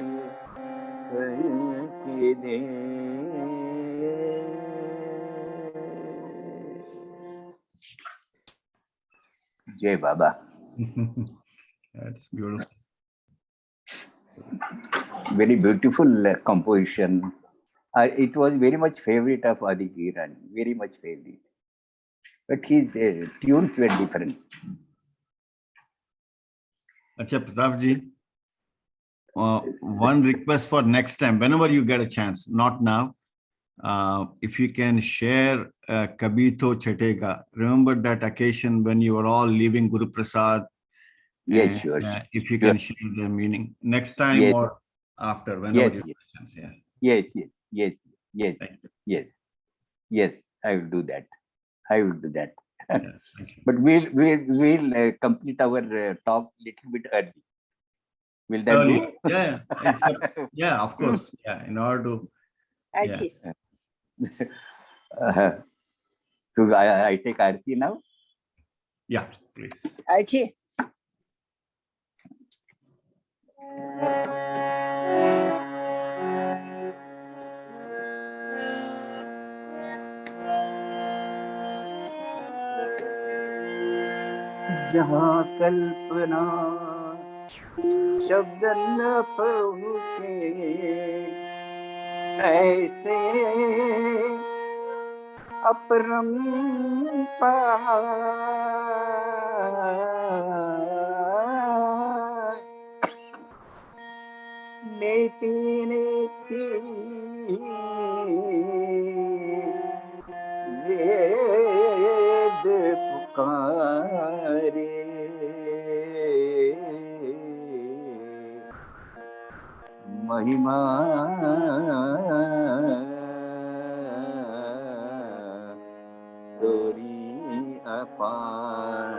करके दे. जय बाबा. That's beautiful. Very beautiful composition. It was very much favorite of Aditham, very much favorite. But his tunes were different. Acha Pratap ji, one request for next time, whenever you get a chance, not now, if you can share Kabito Chatega. Remember that occasion when you were all leaving Guruprasad? Yes, And, sure. if you can share the meaning next time Yes. or after, whenever you Yes. get a chance. Yeah. Yes. Thank you. Yes. I will do that. Yeah, thank you. But we'll complete our talk little bit early. Will that Early. do? Yeah, yeah, of course. Yeah, in order to, yeah. Archie. Uh, so I take Aarti now. Yeah, please. Archie. जहाँ कल्पना शब्द न पहुँचे, ऐसे अपरंपार नेति नेति वेद पुकारे, महिमा तोरी अपार।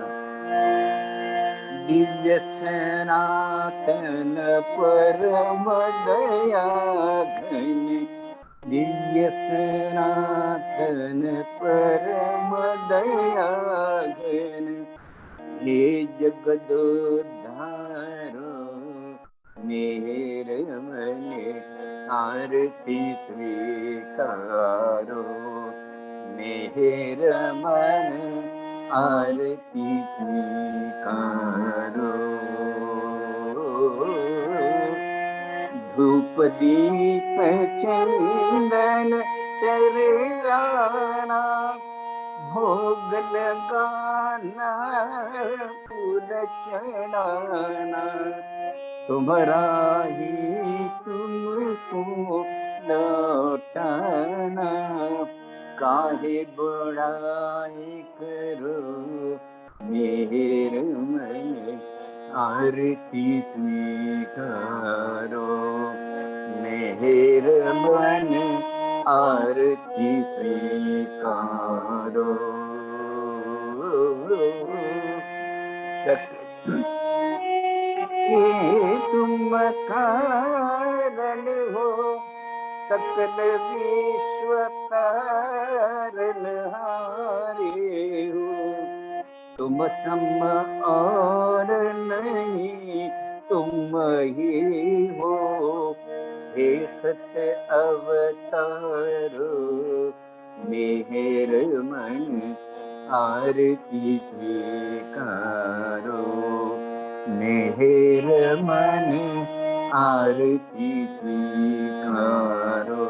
दिव्य सनातन परम दया घन, दिव्य सनातन परम दया घन, हे जगदोद्धारो मेर मन आरती स्वीकारो, मेर मन आरती स्वीकारो। धूप दीप चंदन चरियाना, भोग लगाना फूल चढ़ाना, तुम्हारा ही तुमको लौटाना, काहे बुराई करो मेर मन आरती स्वीकारो, मेर मन आरती स्वीकारो। ये तुम कारण हो सकल विश्व तारनहारे हो, तुम सम और नहीं तुम ही हो, हे सत्य अवतारो मेर मन आरती स्वीकारो, मेर मन आरती स्वीकारो।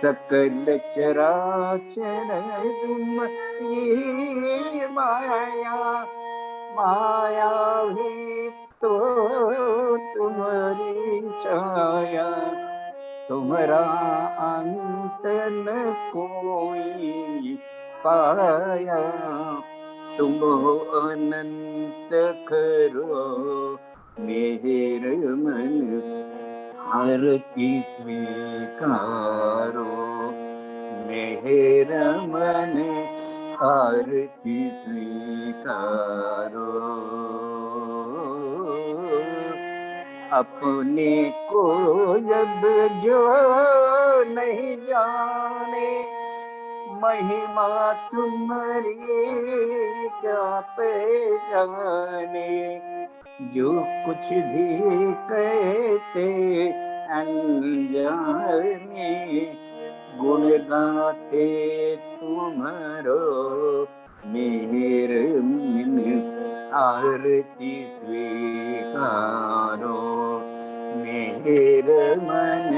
सकल चराचर तुम ये माया, माया भी तो तुम्हारी छाया, तुम्हारा अंत न कोई पाया, तुम हो अनंत करो मेर मन आरती स्वीकारो, मेर मन आरती स्वीकारो। अपने को जब जो नहीं जाने, महिमा तुम्हारी क्या पहचाने, जो कुछ भी कहते अनजाने, गुण गाते तुम्हारो मेर मन आरती स्वीकारो, मेर मन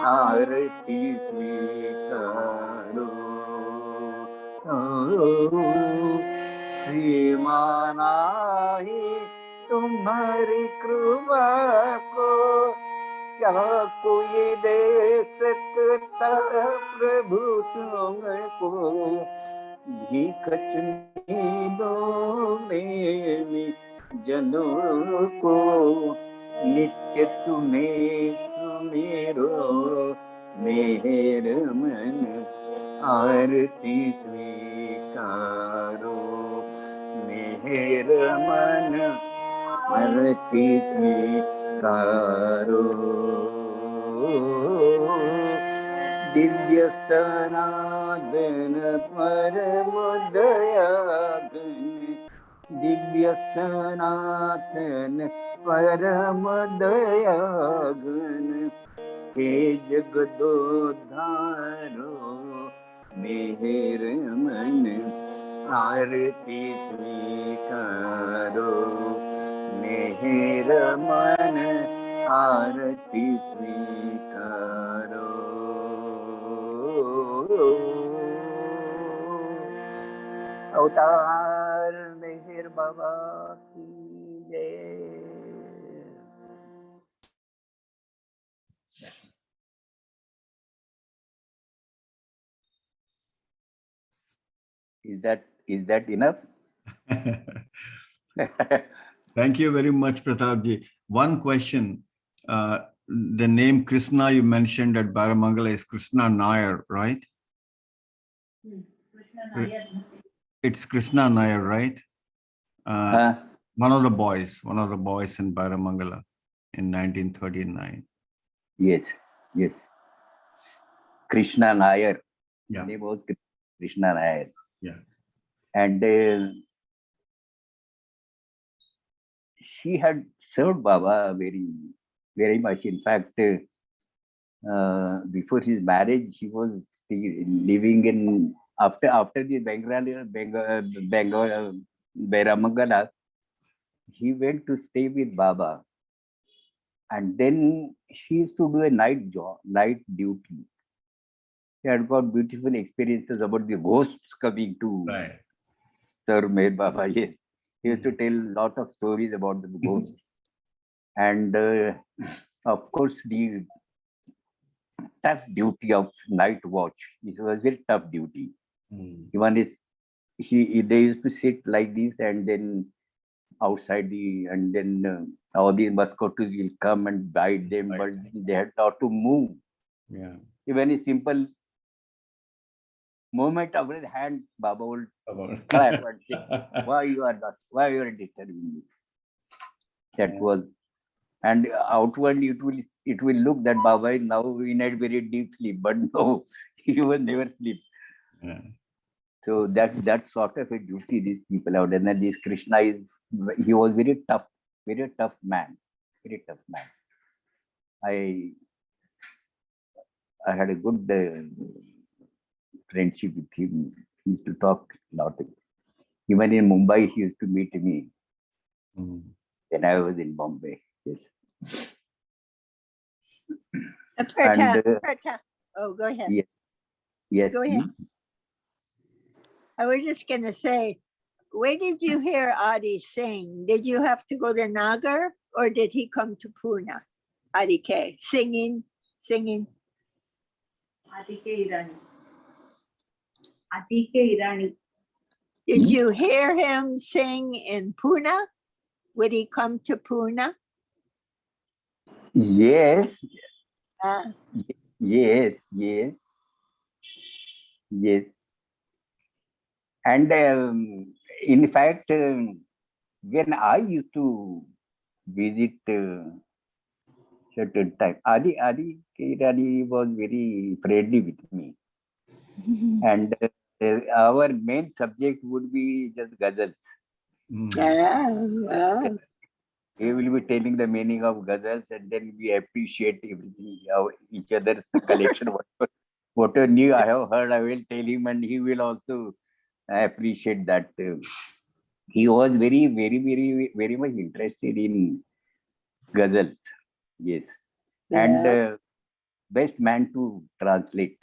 आरती स्वीकारो। श्रीमानाही तुम्हारी कृपा को क्या कोई दे सकता प्रभु तुमको, भीख चुनी दो मेरी जनों को, नित्य तुम्हें सुमेरो मेर मन आरती स्वीकारो, मेहर मन आरती स्वीकारो दिव्य सनातन परम दयाघन दिव्य सनातन परम दयाघन हे जगदोद्धारो मेहर मन आरती स्वीकारो मेहर मन आरती स्वीकारो अवतार मेहर बाबा की जय. Is that enough? Thank you very much, Pratap ji. One question. The name Krishna you mentioned at Baramangala is Krishna Nair, right? It's Krishna Nair, right? One of the boys in Baramangala in 1939. Yes. Krishna Nair. Yeah. Name was Krishna Nair. Yeah. And she had served Baba very, very much. In fact, before his marriage, she was living in after the Baramangala. He went to stay with Baba, and then she used to do a night duty. She had got beautiful experiences about the ghosts coming to serve Meher Baba. Yes. He used to tell a lot of stories about the ghosts. And of course, the tough duty of night watch. It was very tough duty. Even they used to sit like this, and then outside and then all these mosquitoes will come and bite them, but they had not to move. Yeah. Even a simple movement of his hand, Baba would clap and say, why you are disturbing me? That was, and outwardly it will look that Baba is now in a very deep sleep, but no, he was never sleep. Yeah. So that sort of a duty these people have. And then this Krishna he was very tough man. I had a good friendship with him. He used to talk a lot. Even in Mumbai, he used to meet me when I was in Bombay. Yes. Pratap. Oh, go ahead. Yes. Go ahead. I was just going to say, where did you hear Adi sing? Did you have to go to Nagar, or did he come to Pune? Adi K. Singing. Adike Irani. Did you hear him sing in Pune? Would he come to Pune? Yes. Uh, Yes. And in fact, when I used to visit certain time, Adi Kirani was very friendly with me. And our main subject would be just ghazals. He will be telling the meaning of ghazals, and then we appreciate everything, each other's collection. Whatever new I have heard, I will tell him, and he will also appreciate that. He was very, very, very, very much interested in ghazals. Yes. And best man to translate.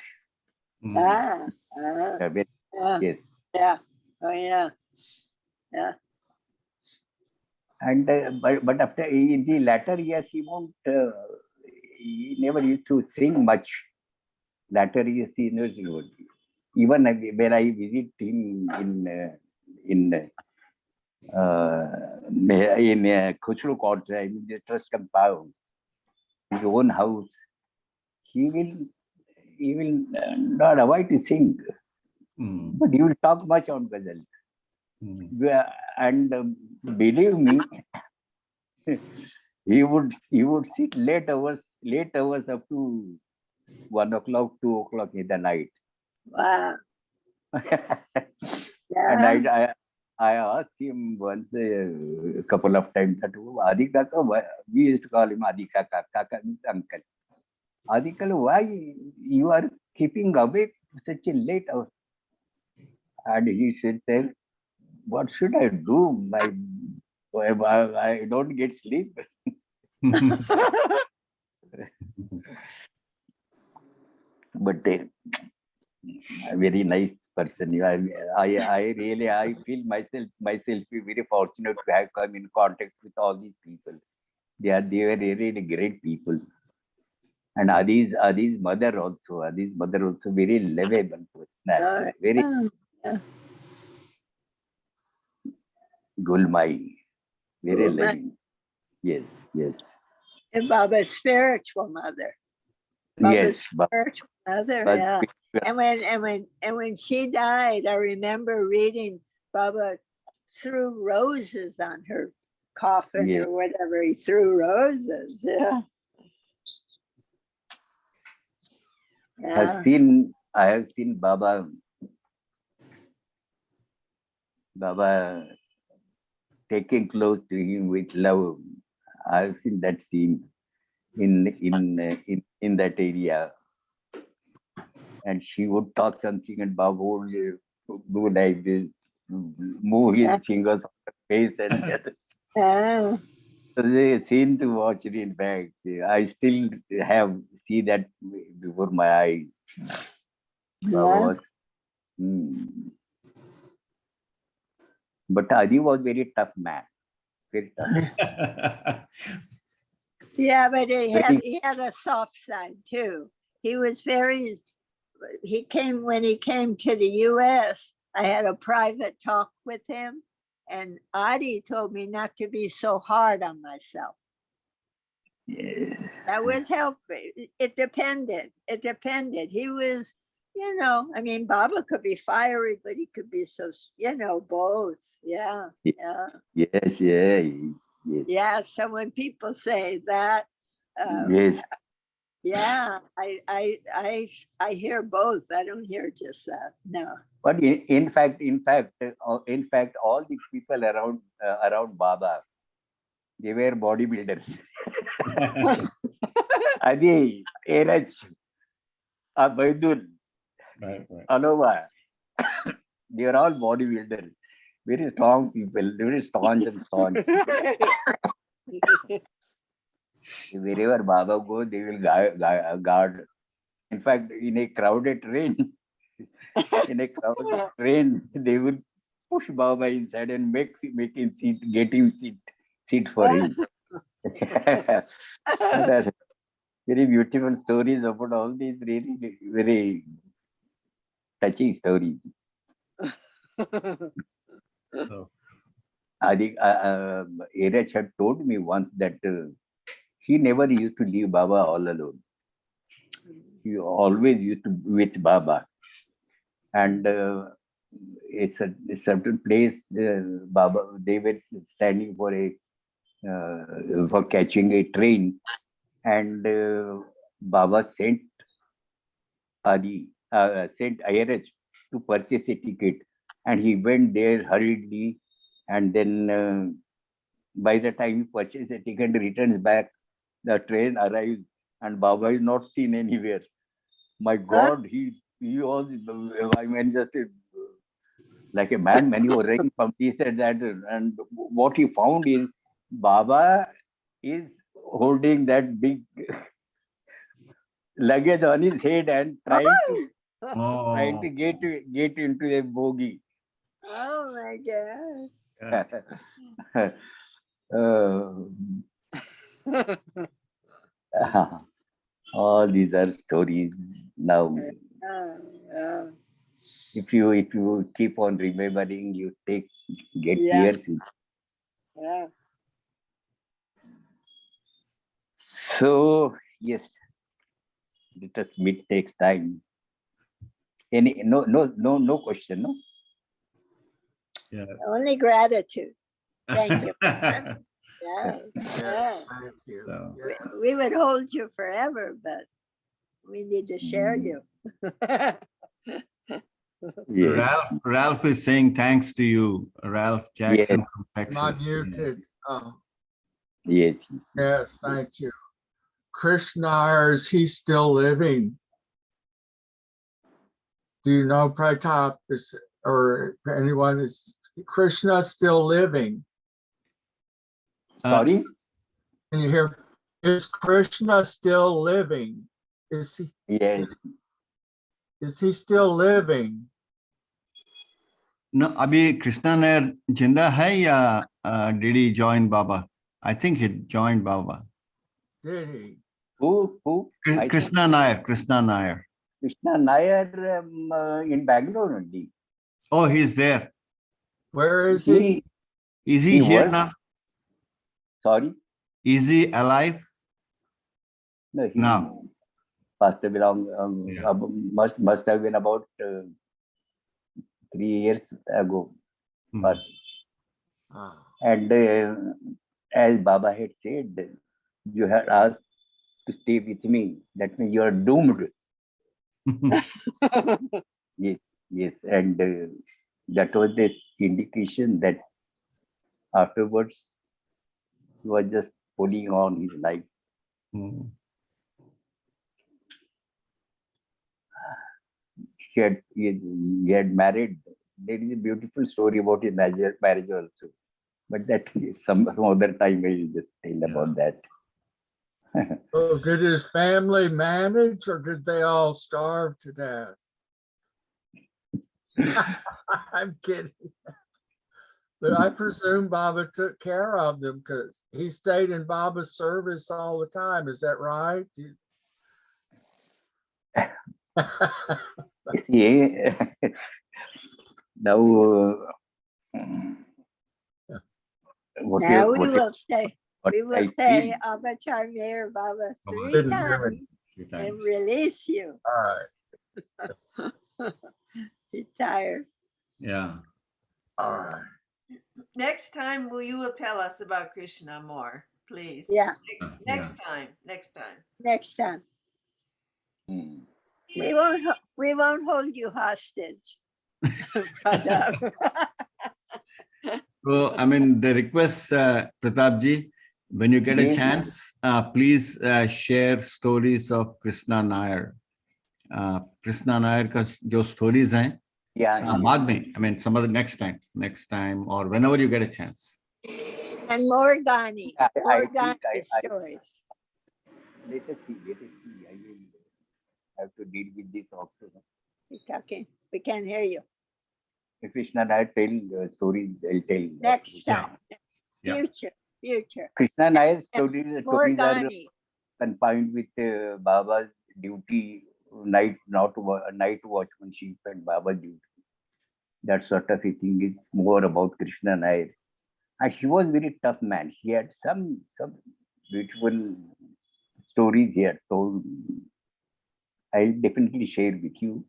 Yeah. Yes. Yeah. Oh, yeah. And but after in the latter years, he never used to sing much. Latter years, he never wrote. Even when I visit him in Khuchru Court, in the trust compound, his own house, he will not avoid to sing, but he will talk much on ghazals. And believe me, he would sit late hours up to 1 o'clock, 2 o'clock in the night. Wow. And Yeah. I asked him once a couple of times that Adi Kaka, we used to call him Adi Kaka. Kaka means uncle. Adi Kaka, why you are keeping awake such a late hour? And he said, "Tell, what should I do? I don't get sleep." But a very nice person. I feel myself very fortunate to have come in contact with all these people. They were really great people. And Adi's mother also very lovable personality. Very Yeah. gulmai, very Oh, my. loving. Yes, yes, And Baba's spiritual mother. Baba's yes. But spiritual mother, but yeah. And when she died, I remember reading Baba threw roses on her coffin yes, or whatever. He threw roses. Yeah. Yeah. I have seen Baba taking close to him with love. I have seen that scene in that area. And she would talk something, and Baba would do like this, move his fingers on her face, and Yeah. they seem to watch it. In fact, I still see that before my eyes. Baba Yeah. was, but Adi was very tough man, very tough. Yeah, but Very, he had a soft side too. He was very when he came to the US, I had a private talk with him, and Adi told me not to be so hard on myself. yeah, That was helpful. It depended. It depended. He was, I mean, Baba could be fiery, but he could be so, both. Yeah. Yeah. yes, yeah, yes, Yeah. So when people say that, yes. yeah, I hear both. I don't hear just that. No. But in fact, all the people around Baba, they were bodybuilders. Adi, Eraj, Abaidul, Right. Alova, they are all bodybuilders. Very strong people, very staunch and staunch. Wherever Baba goes, they will guard. In fact, in a crowded train, they would push Baba inside and make him get him seat for him. There are very beautiful stories about all these really very touching stories. So, Eraj had told me once that he never used to leave Baba all alone. He always used to be with Baba. And a certain place, Baba, they were standing for catching a train, and Baba sent Ayaraj to purchase a ticket, and he went there hurriedly, and then by the time he purchased a ticket and returns back, the train arrives, and Baba is not seen anywhere. My God, he was, I mean, just like a madman. He was running from this and that, and what he found is Baba is holding that big luggage on his head and trying to get into a bogie. Oh my God. All these are stories. Now, Yeah. if you keep on remembering, get Yeah. tears. Yeah. So yes, let us meet takes time. No question, no? Yeah. Only gratitude. Thank you. So, Yeah, Yeah, yeah. thank you. So- Yeah. We would hold you forever, but we need to share you. Yes, Ralph is saying thanks to you, Ralph Jackson from Am I Texas. muted? Oh, yes. yes, thank you. Krishna, is he still living? Do you know Pratap or anyone, is Krishna still living? Sorry? Can you hear? Is Krishna still living? Is Yes. he still living? No, अभी कृष्णा नायर जिंदा है या did he join Baba? I think he joined Baba. Did he? Who? I think Krishna Nair. Krishna Nair in Bangalore only. Oh, he's there. Where is he? Is he He here works- now? Sorry? Is he alive? No, he No. must have belong, Yeah. must have been about 3 years ago. Hmm. But, Ah, and as Baba had said, you had asked to stay with me. That means you are doomed. Yes, and that was the indication that afterwards he was just pulling on his life. Hmm. He had married. There is a beautiful story about his marriage also, but that is some other time I will just tell about that. oh, did his family manage or did they all starve to death? I'm kidding. But I presume Baba took care of them because he stayed in Baba's service all the time. Is that right? See, now what Now you- we what you- will say, what we I will say feel- Abacharmir Baba Baba 3 didn't do times Few and times. release you. All right. Retire. Yeah. All right. Next time, you will tell us about Krishna more, please. Yeah. Next time. Next time. Next time. Hmm. We won't hold you hostage. Pratap. So, I mean, the request, Pratap ji, when you get a Yes. chance, please share stories of Krishna Nair. Krishna Nair का जो stories हैं, Yeah, बाद में, I mean, some other next time, or whenever you get a chance. And Morgani. I Morgani think I- stories. let us see. I will have to deal with this also. You're talking. We can't hear you. If Krishna and I tell stories, I'll tell. Next Yeah. time. Yeah. Future. Krishna and I's stories are Morgani. confined with Baba's duty, night watchmanship and Baba's duty. That sort of a thing is more about Krishna and I. And he was very tough man. He had some beautiful stories he had told. I'll definitely share with you.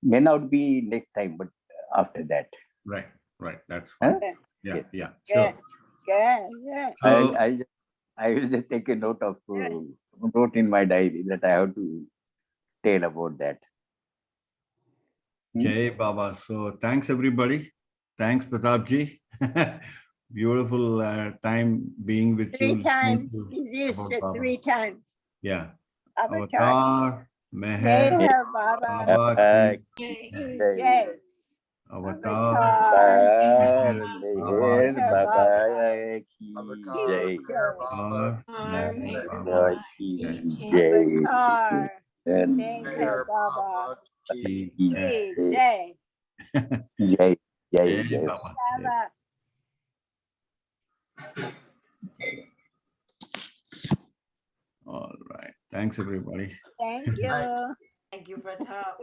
May not be next time, but after that. Right. That's Huh? fine. Yeah. Good. Sure. Good. So, I will just take a note of Yeah. note in my diary that I have to tell about that. Jai Baba. So, thanks everybody. Thanks Pratap ji. Beautiful time being with you. 3 listening times. to He's used about it Baba. 3 times. Yeah. Avatar. Avatar, Meher, Meher Baba. Baba ki Yay. Jai. Jai. Avatar. Avatar, Meher Meher Baba ki Avatar, jai. Meher Baba, Meher Baba Baba ki Jai. jai. Avatar. And Meher Meher Baba. Baba ki Ki Jai. Jai. Jai. Jai. Jai Jai. Baba. Jai. Baba. All right. Thanks everybody. Thank you. Thank you, Pratap.